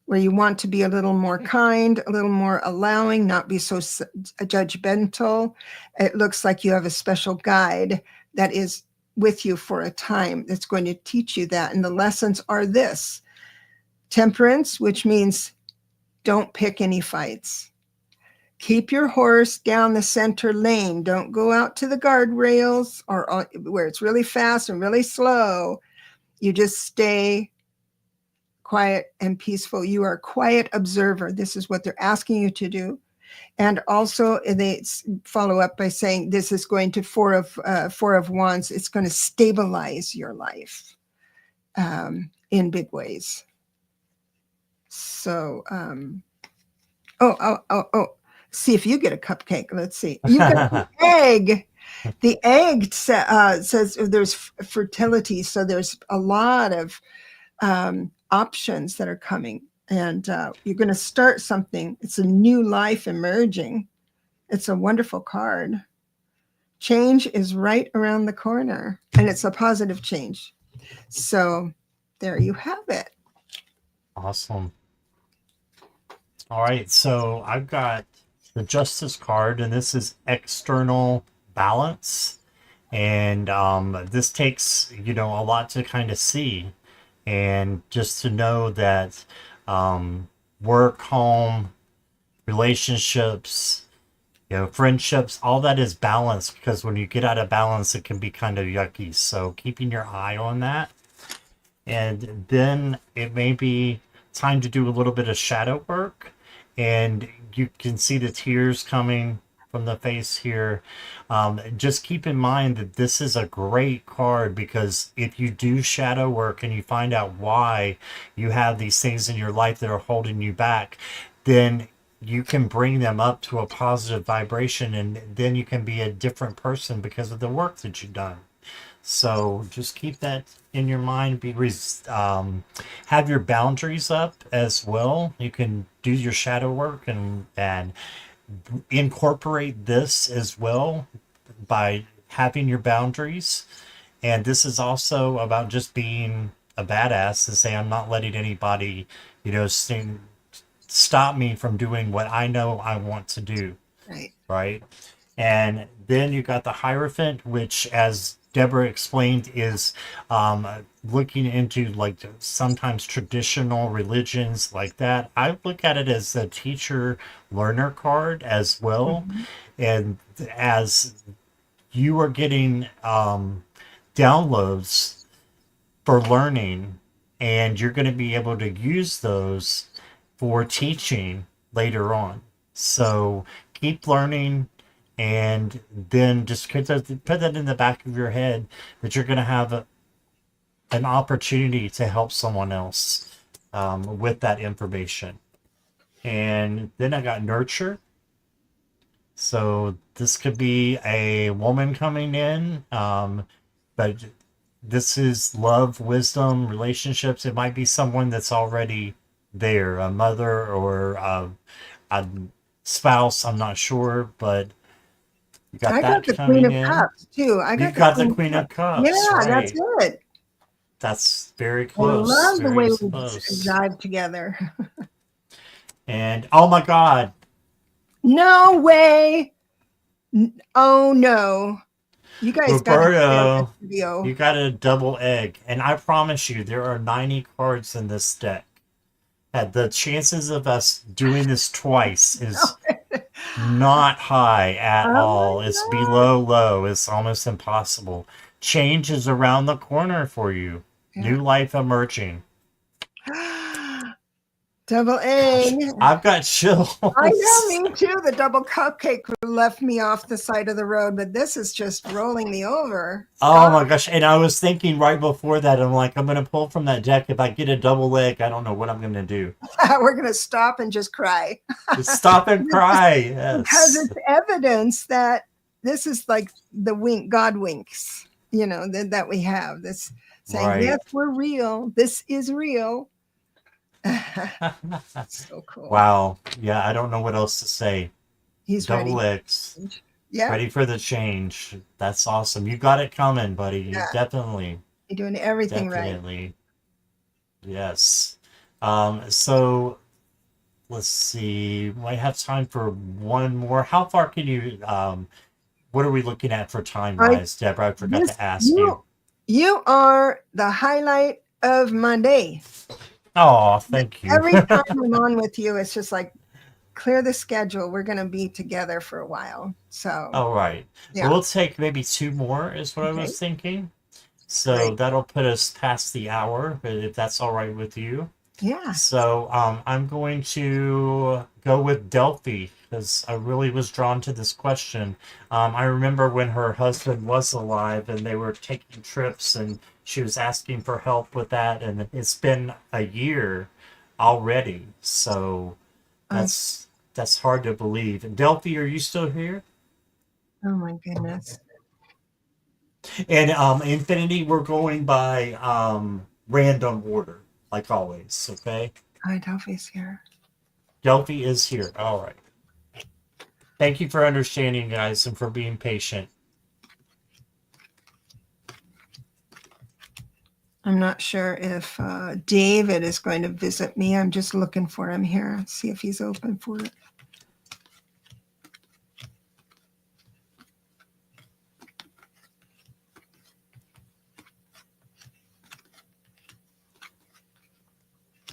where you want to be a little more kind, a little more allowing, not be so judgmental. It looks like you have a special guide that is with you for a time that's going to teach you that. And the lessons are this: temperance, which means don't pick any fights. Keep your horse down the center lane. Don't go out to the guardrails or where it's really fast and really slow. You just stay quiet and peaceful. You are a quiet observer. This is what they're asking you to do. And also they follow up by saying this is going to four of wands. It's going to stabilize your life in big ways. So, see if you get a cupcake. Let's see. You got the egg. The egg says there's fertility. So there's a lot of options that are coming. And you're going to start something. It's a new life emerging. It's a wonderful card. Change is right around the corner. And it's a positive change. So there you have it. Awesome. All right, so I've got the Justice card, and this is external balance. And this takes, a lot to kind of see. And just to know that work, home, relationships, friendships, all that is balanced, because when you get out of balance, it can be kind of yucky. So keeping your eye on that. And then it may be time to do a little bit of shadow work. And you can see the tears coming from the face here. Just keep in mind that this is a great card, because if you do shadow work and you find out why you have these things in your life that are holding you back, then you can bring them up to a positive vibration, and then you can be a different person because of the work that you've done. So just keep that in your mind. Have your boundaries up as well. You can do your shadow work and incorporate this as well by having your boundaries. And this is also about just being a badass to say, I'm not letting anybody, stop me from doing what I know I want to do. Right. And then you got the Hierophant, which, as Debra explained, is looking into like sometimes traditional religions like that. I look at it as a teacher learner card as well. Mm-hmm. And as you are getting downloads for learning, and you're going to be able to use those for teaching later on. So keep learning. And then just put that in the back of your head that you're going to have an opportunity to help someone else with that information. And then I got Nurture. So this could be a woman coming in, but this is love, wisdom, relationships. It might be someone that's already there, a mother or a spouse. I'm not sure, but you got that the coming Queen of Cups too. You got the Queen of Cups. Yeah, right. That's it. That's very close. I love the way we jive together. And oh my God. No way. Oh no. You guys Roberto, you got a double egg. And I promise you, there are 90 cards in this deck. The chances of us doing this twice is not high at all. It's below low. It's almost impossible. Change is around the corner for you. Yeah. New life emerging. Double egg. Gosh, I've got chills. I know, me too. The double cupcake left me off the side of the road, but this is just rolling me over. Oh my gosh. And I was thinking right before that, I'm like, I'm going to pull from that deck. If I get a double egg, I don't know what I'm going to do. We're going to stop and just cry. Just stop and cry. Yes. Because it's evidence that this is like the wink, God winks, that we have. This saying, yes, we're real. This is real. So cool. Wow. Yeah, I don't know what else to say. He's double ready. X. Yeah. Ready for the change. That's awesome. You got it coming, buddy. Yeah. Definitely. You're doing everything right. Yes. So let's see. We have time for one more. How far can you what are we looking at for time wise, Debra? I forgot to ask you. You are the highlight of my day. Oh, thank you. Every time I'm on with you, it's just like clear the schedule. We're going to be together for a while. So, All right. yeah. We'll take maybe two more, is what I Okay. was thinking. So Great. that'll put us past the hour, but if that's all right with you. Yeah. So I'm going to go with Delphi because I really was drawn to this question. I remember when her husband was alive and they were taking trips and she was asking for help with that, and it's been a year already. So Um, that's hard to believe. And Delphi, are you still here? oh my goodness. And Infinity, we're going by random order, like always. Okay. I Delphi's here. Delphi is here. All right. Thank you for understanding, guys, and for being patient. I'm not sure if David is going to visit me. I'm just looking for him here. See if he's open for it.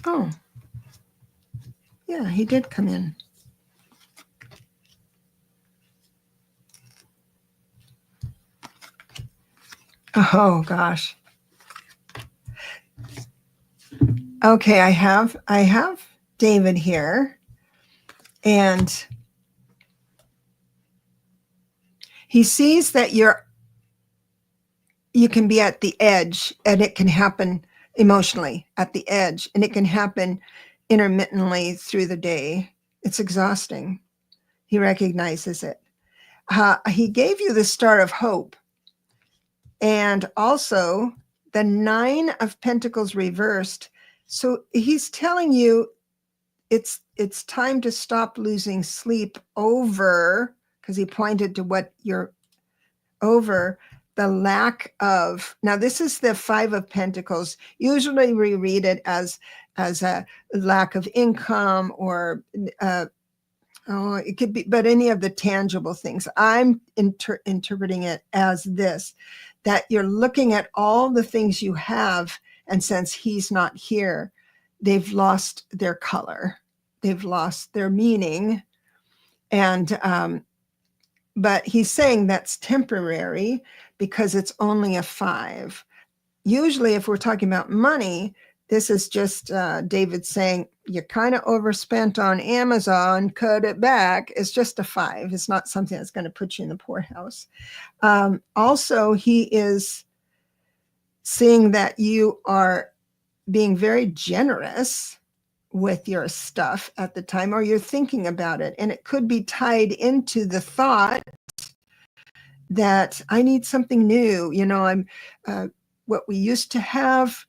Oh, yeah, he did come in. Oh gosh. Okay, I have David here, and he sees that you can be at the edge, and it can happen emotionally at the edge, and it can happen intermittently through the day. It's exhausting. He recognizes it. He gave you the star of hope, and also the 9 of Pentacles reversed. So he's telling you it's time to stop losing sleep over, because he pointed to what you're over, the lack of. Now this is the 5 of Pentacles. Usually we read it as a lack of income, or oh, it could be, but any of the tangible things. I'm interpreting it as this, that you're looking at all the things you have, and since he's not here, they've lost their color, they've lost their meaning. And but he's saying that's temporary because it's only a 5. Usually if we're talking about money, this is just David saying you kind of overspent on Amazon, cut it back. It's just a 5. It's not something that's going to put you in the poorhouse. Also, he is seeing that you are being very generous with your stuff at the time, or you're thinking about it. And it could be tied into the thought that I need something new. You know, what we used to have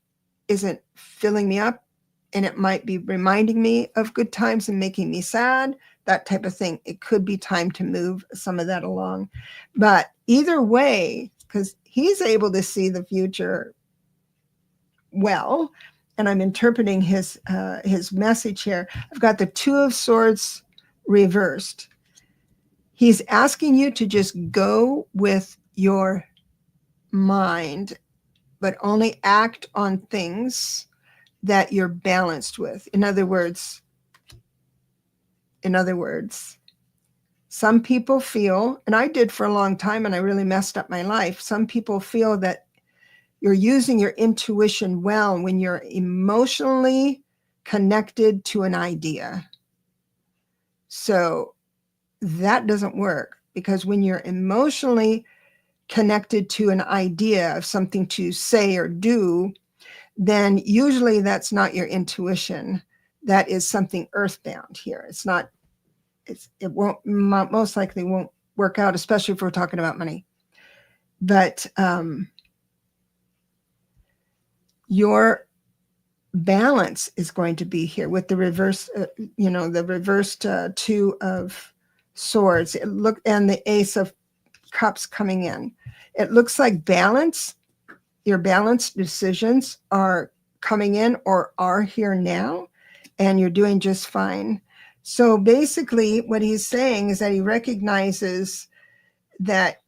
isn't filling me up, and it might be reminding me of good times and making me sad, that type of thing. It could be time to move some of that along. But either way, because he's able to see the future well, and I'm interpreting his message here. I've got the 2 of Swords reversed. He's asking you to just go with your mind, but only act on things that you're balanced with. In other words, some people feel, and I did for a long time, and I really messed up my life. Some people feel that you're using your intuition well when you're emotionally connected to an idea. So that doesn't work, because when you're emotionally connected to an idea of something to say or do, then usually that's not your intuition. That is something earthbound here. It's not, it won't, most likely won't work out, especially if we're talking about money. But your balance is going to be here with the reverse, the reversed 2 of Swords. And the Ace of Cups coming in. It looks like balance, your balanced decisions are coming in or are here now, and you're doing just fine. So basically what he's saying is that he recognizes that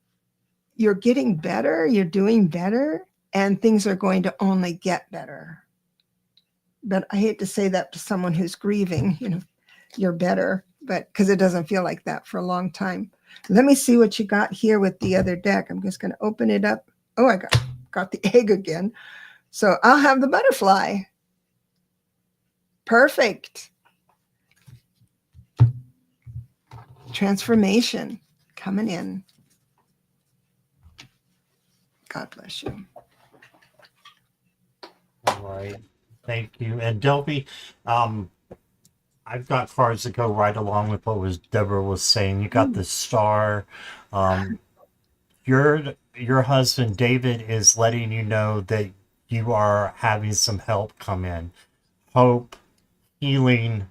you're getting better, you're doing better, and things are going to only get better. But I hate to say that to someone who's grieving, you're better. but because it doesn't feel like that for a long time. Let me see what you got here with the other deck. I'm just going to open it up. Oh, I got the egg again. So I'll have the butterfly. Perfect. Transformation coming in. God bless you. All right. Thank you. And Delphi, I've got cards that go right along with what was Deborah was saying. You got the star. Um, your husband David is letting you know that you are having some help come in. Hope, healing,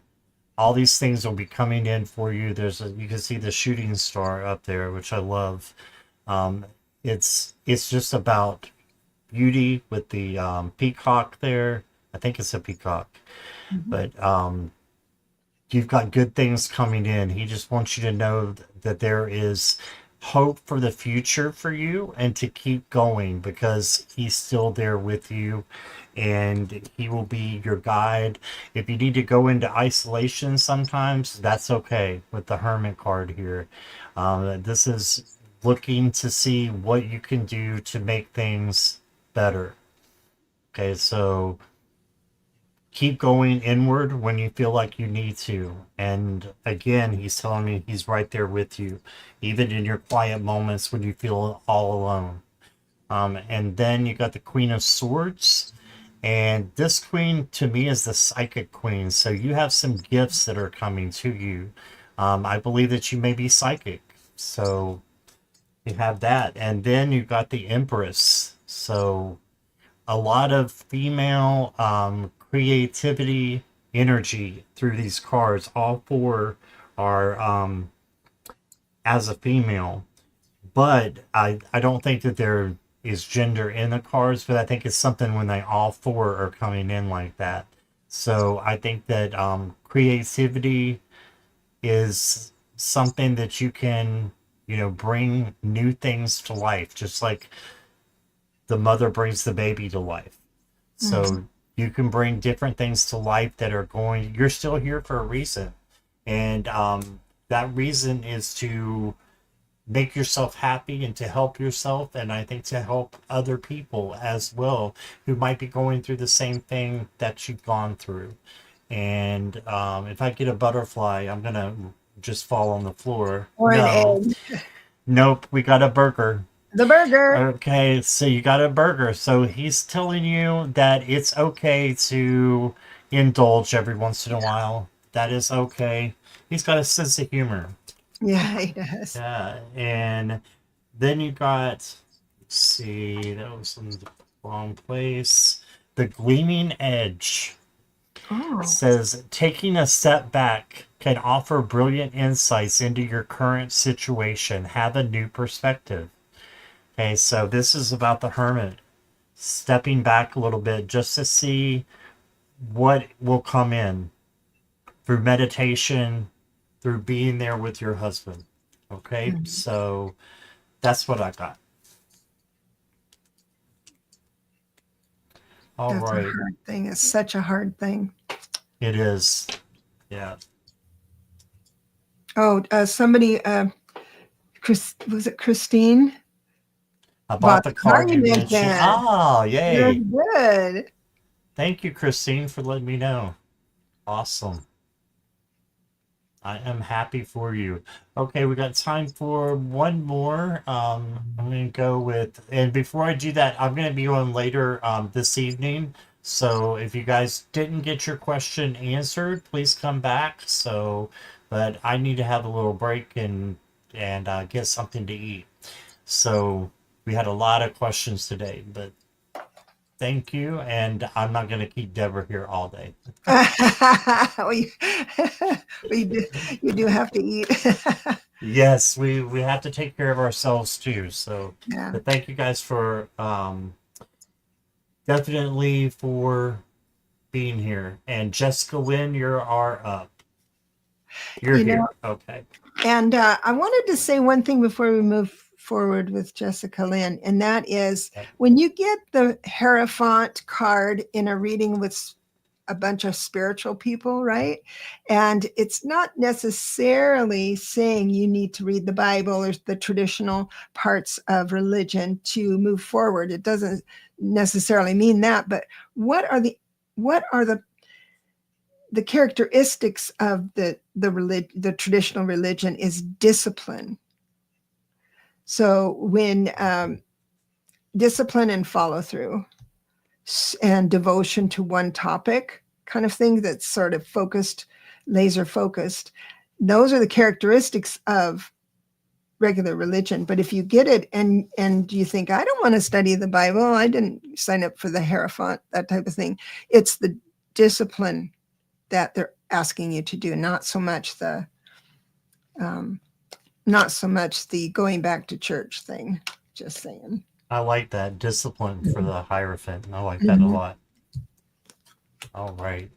all these things will be coming in for you. You can see the shooting star up there, which I love. Um, it's just about beauty with the peacock there. I think it's a peacock, Mhm. but you've got good things coming in. He just wants you to know that there is hope for the future for you and to keep going because he's still there with you and he will be your guide. If you need to go into isolation sometimes, that's okay with the Hermit card here. This is looking to see what you can do to make things better. Okay, so keep going inward when you feel like you need to. And again, he's telling me he's right there with you, even in your quiet moments when you feel all alone. And then you got the Queen of Swords. And this queen to me is the psychic queen. So you have some gifts that are coming to you. I believe that you may be psychic. So you have that. And then you got the Empress. So a lot of female creativity energy through these cards. All four are as a female, but I don't think that there is gender in the cards, but I think it's something when they all four are coming in like that. So I think that creativity is something that you can, bring new things to life, just like the mother brings the baby to life. Mhm. So you can bring different things to life that are you're still here for a reason. And that reason is to make yourself happy and to help yourself. And I think to help other people as well who might be going through the same thing that you've gone through. And if I get a butterfly, I'm going to just fall on the floor. Or an No, egg. nope, we got a burger. The burger. Okay, so you got a burger. So he's telling you that it's okay to indulge every once in a while. That is okay. He's got a sense of humor. Yeah, he does. Yeah, and then you got, let's see, that was in the wrong place. The Gleaming Edge Oh. says taking a step back can offer brilliant insights into your current situation. Have a new perspective. Okay, so this is about the hermit stepping back a little bit just to see what will come in through meditation, through being there with your husband. Okay, Mhm. so that's what I got. All That's a right, hard thing. It's such a hard thing. it is. Yeah, Oh, somebody, was it Christine? I Bought bought the the car card you you mentioned. mentioned. Ah, That's yay. good. Thank you, Christine, for letting me know. Awesome. I am happy for you. Okay, we got time for one more. I'm going to go with, and before I do that, I'm going to be on later this evening. So if you guys didn't get your question answered, please come back. So, but I need to have a little break and get something to eat. So we had a lot of questions today, but thank you. And I'm not going to keep Deborah here all day. we, we do, you do have to eat. Yes, we have to take care of ourselves too. So, Yeah. but thank you guys for definitely for being here. And Jessica Lynn, you are up. You're You know, here. Okay. and I wanted to say one thing before we move forward with Jessica Lynn, and that is Okay. when you get the Hierophant card in a reading with a bunch of spiritual people, right? And it's not necessarily saying you need to read the Bible or the traditional parts of religion to move forward. It doesn't necessarily mean that, but what are the characteristics of the traditional religion is discipline. So when discipline and follow through and devotion to one topic kind of thing that's sort of focused, laser focused, those are the characteristics of regular religion. But if you get it and you think, I don't want to study the Bible, I didn't sign up for the Hierophant, that type of thing, it's the discipline that they're asking you to do, not so much the going back to church thing. Just saying. I like that discipline for the Hierophant. I like that a Mhm. lot. All right.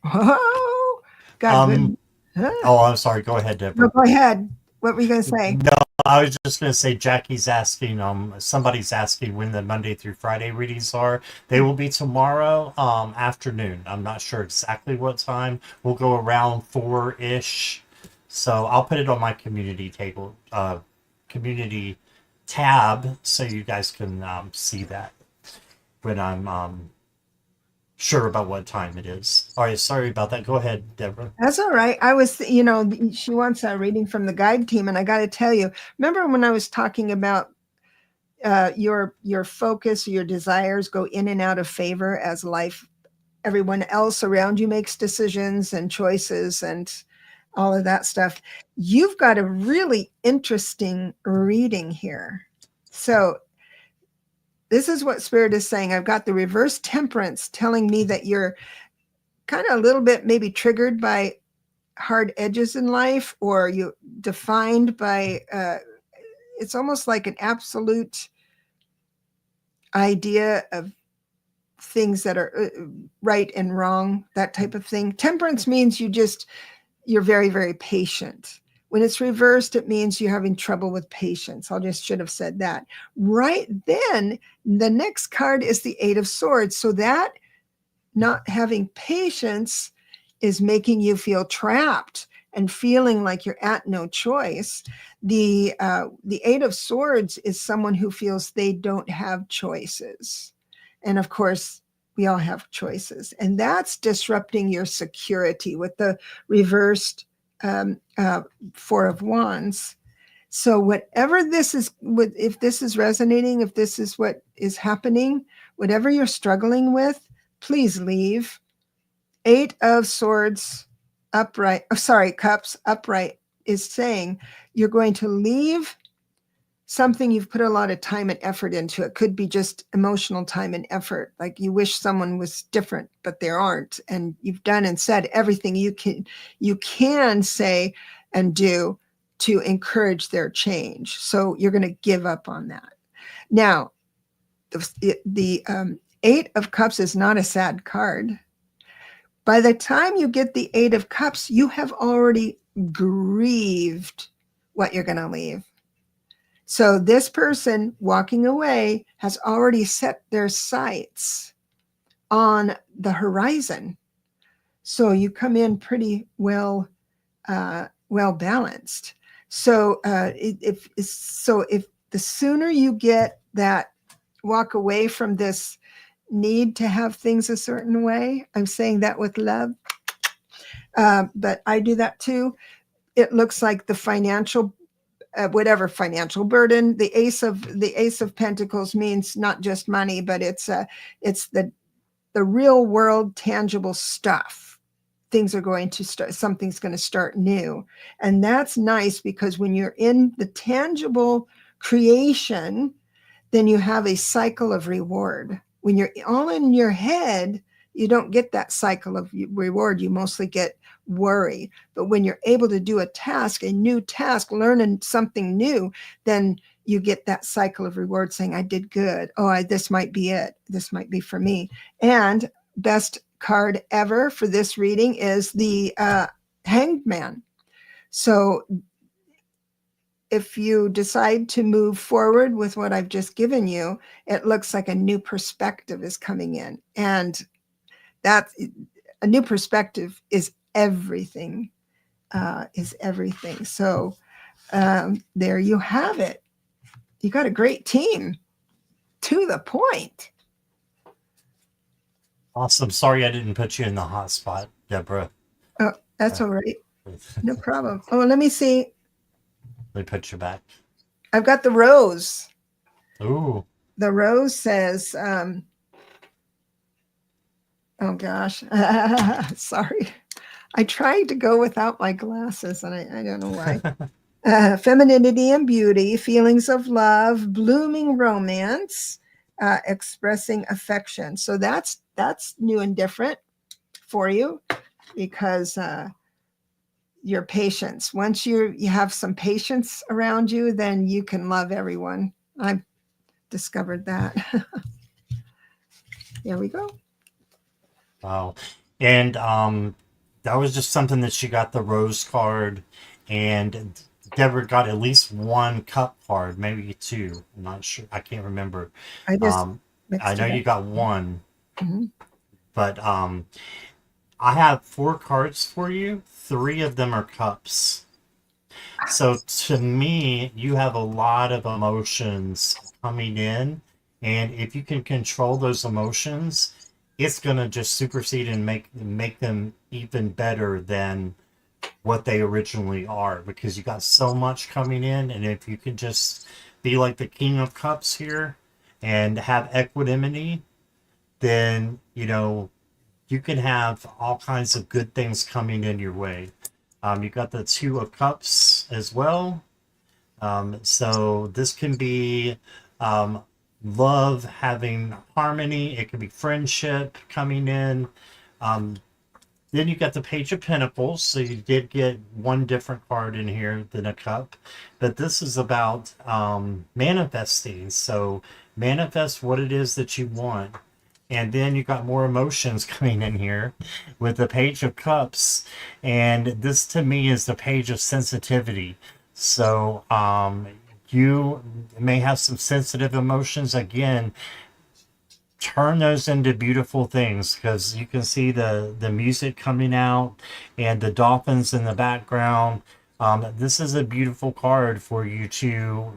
Oh, got good. Huh? Oh, I'm sorry. Go ahead, No, Deborah. go ahead. What were you going to say? No, I was just going to say Jackie's asking, somebody's asking when the Monday through Friday readings are. They will be tomorrow afternoon. I'm not sure exactly what time. We'll go around 4-ish. So I'll put it on my community table, community tab, so you guys can see that when I'm sure about what time it is. All right, sorry about that. Go ahead, Deborah. That's all right. I was, she wants a reading from the guide team, and I got to tell you, remember when I was talking about your focus, your desires go in and out of favor as life, everyone else around you makes decisions and choices and all of that stuff. You've got a really interesting reading here. So this is what Spirit is saying. I've got the reverse temperance telling me that you're kind of a little bit maybe triggered by hard edges in life, or you defined by it's almost like an absolute idea of things that are right and wrong, that type of thing. Temperance means you're very, very patient. When it's reversed, it means you're having trouble with patience. I just should have said that. Right then, the next card is the Eight of Swords. So that not having patience is making you feel trapped and feeling like you're at no choice. The Eight of Swords is someone who feels they don't have choices. And of course, we all have choices. And that's disrupting your security with the reversed Four of Wands. So whatever this is, if this is resonating, if this is what is happening, whatever you're struggling with, please leave. Eight of Swords upright, Cups upright is saying you're going to leave something you've put a lot of time and effort into. It could be just emotional time and effort. Like you wish someone was different, but they aren't. And you've done and said everything you can say and do to encourage their change. So you're going to give up on that. Now, the Eight of Cups is not a sad card. By the time you get the Eight of Cups, you have already grieved what you're going to leave. So this person walking away has already set their sights on the horizon. So you come in pretty well balanced. So if the sooner you get that, walk away from this need to have things a certain way. I'm saying that with love, but I do that too. It looks like the financial whatever financial burden. The Ace of Pentacles means not just money, but it's the real world tangible stuff. Things are going to start, something's going to start new. And that's nice because when you're in the tangible creation, then you have a cycle of reward. When you're all in your head, you don't get that cycle of reward. You mostly get worry. But when you're able to do a new task, learning something new, then you get that cycle of reward saying, I did good. Oh, this might be it. This might be for me. And best card ever for this reading is the Hanged Man. So if you decide to move forward with what I've just given you, it looks like a new perspective is coming in. And that a new perspective is everything, is everything. So there you have it. You got a great team, to the point. Awesome. Sorry I didn't put you in the hot spot, Deborah. Oh, that's Uh, all right. No problem. Oh, let me see. Let me put you back. I've got the rose. Ooh. The rose says, oh gosh, sorry. I tried to go without my glasses and I don't know why. Femininity and beauty, feelings of love, blooming romance, expressing affection. So that's new and different for you, because your patience. Once you have some patience around you, then you can love everyone. I've discovered that. There we go. Wow. And that was just something that she got the rose card, and Deborah got at least one cup card, maybe two. I'm not sure. I can't remember. I just Um, I mixed know it up. you got one, Mhm. but I have four cards for you. Three of them are cups. So to me, you have a lot of emotions coming in, and if you can control those emotions, it's gonna just supersede and make them even better than what they originally are, because you got so much coming in, and if you can just be like the King of Cups here and have equanimity, then you can have all kinds of good things coming in your way. You got the Two of Cups as well. So this can be um, love having harmony. It could be friendship coming in. Um, then you got the Page of Pentacles. So you did get one different card in here than a cup. But this is about manifesting. So manifest what it is that you want. And then you got more emotions coming in here with the Page of Cups. And this to me is the page of sensitivity. So you may have some sensitive emotions. Again, turn those into beautiful things, because you can see the music coming out and the dolphins in the background. This is a beautiful card for you to,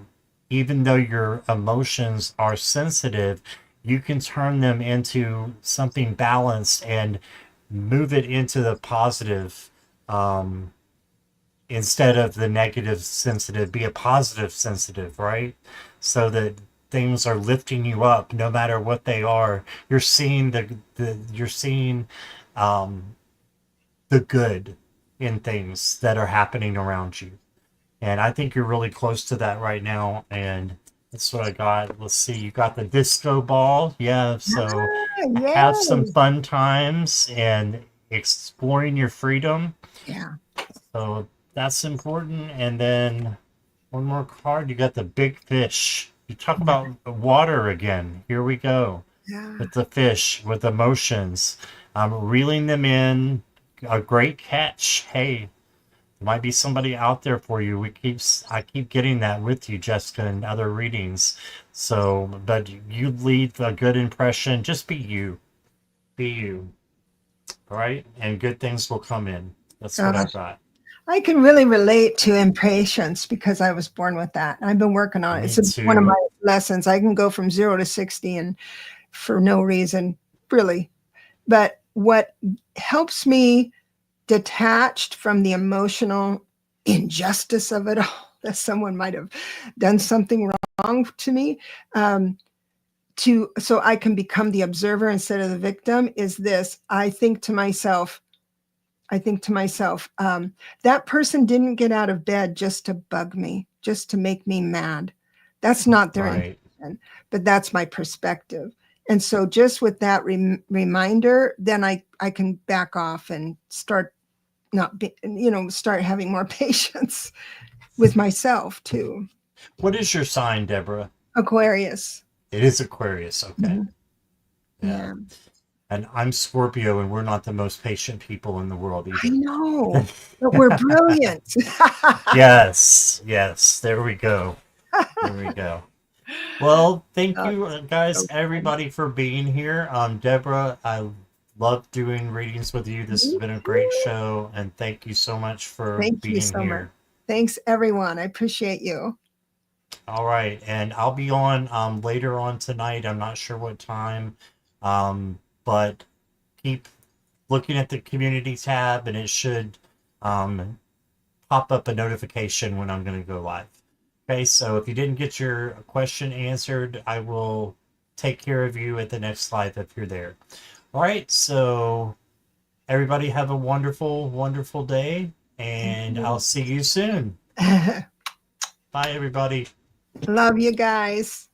even though your emotions are sensitive, you can turn them into something balanced and move it into the positive, um, instead of the negative sensitive. Be a positive sensitive, right? So that things are lifting you up no matter what they are. You're seeing you're seeing um, the good in things that are happening around you. And I think you're really close to that right now. And that's what I got. Let's see. You got the disco ball. Yeah. So Ah, have some yes. fun times and exploring your freedom. Yeah. So that's important. And then one more card. You got the big fish. You talk about the water again. Here we go Yeah. with the fish, with emotions. Reeling them in. A great catch. Hey, there might be somebody out there for you. I keep getting that with you, Jessica, in other readings. So, but you leave a good impression. Just be you. Be you. All right, and good things will come in. That's what I Gosh. got. I can really relate to impatience because I was born with that. I've been working on it. Me It's one of too. my lessons. I can go from 0 to 60 and for no reason, really. But what helps me detached from the emotional injustice of it all, that someone might have done something wrong to me, um, to so I can become the observer instead of the victim, is this. I think to myself, that person didn't get out of bed just to bug me, just to make me mad. That's not their Right. intention, but that's my perspective. And so, just with that reminder, then I can back off and start not be, start having more patience with myself too. What is your sign, Deborah? Aquarius. It is Aquarius. Okay. Mhm. Yeah. Yeah. And I'm Scorpio, and we're not the most patient people in the world I either. know, but we're brilliant. Yes, yes. There we go. There we go. Well, thank Oh, you guys, so fun. everybody, for being here. Deborah, I love doing readings with you. This has Me been a great too. show, and thank you so much for Thank you being so much. here. Thanks, everyone. I appreciate you. All right, and I'll be on later on tonight. I'm not sure what time, but keep looking at the community tab, and it should um, pop up a notification when I'm going to go live. Okay, so if you didn't get your question answered, I will take care of you at the next live if you're there. All right, so everybody have a wonderful, wonderful day, Thank and I'll you. see you soon. Bye, everybody. Love you guys.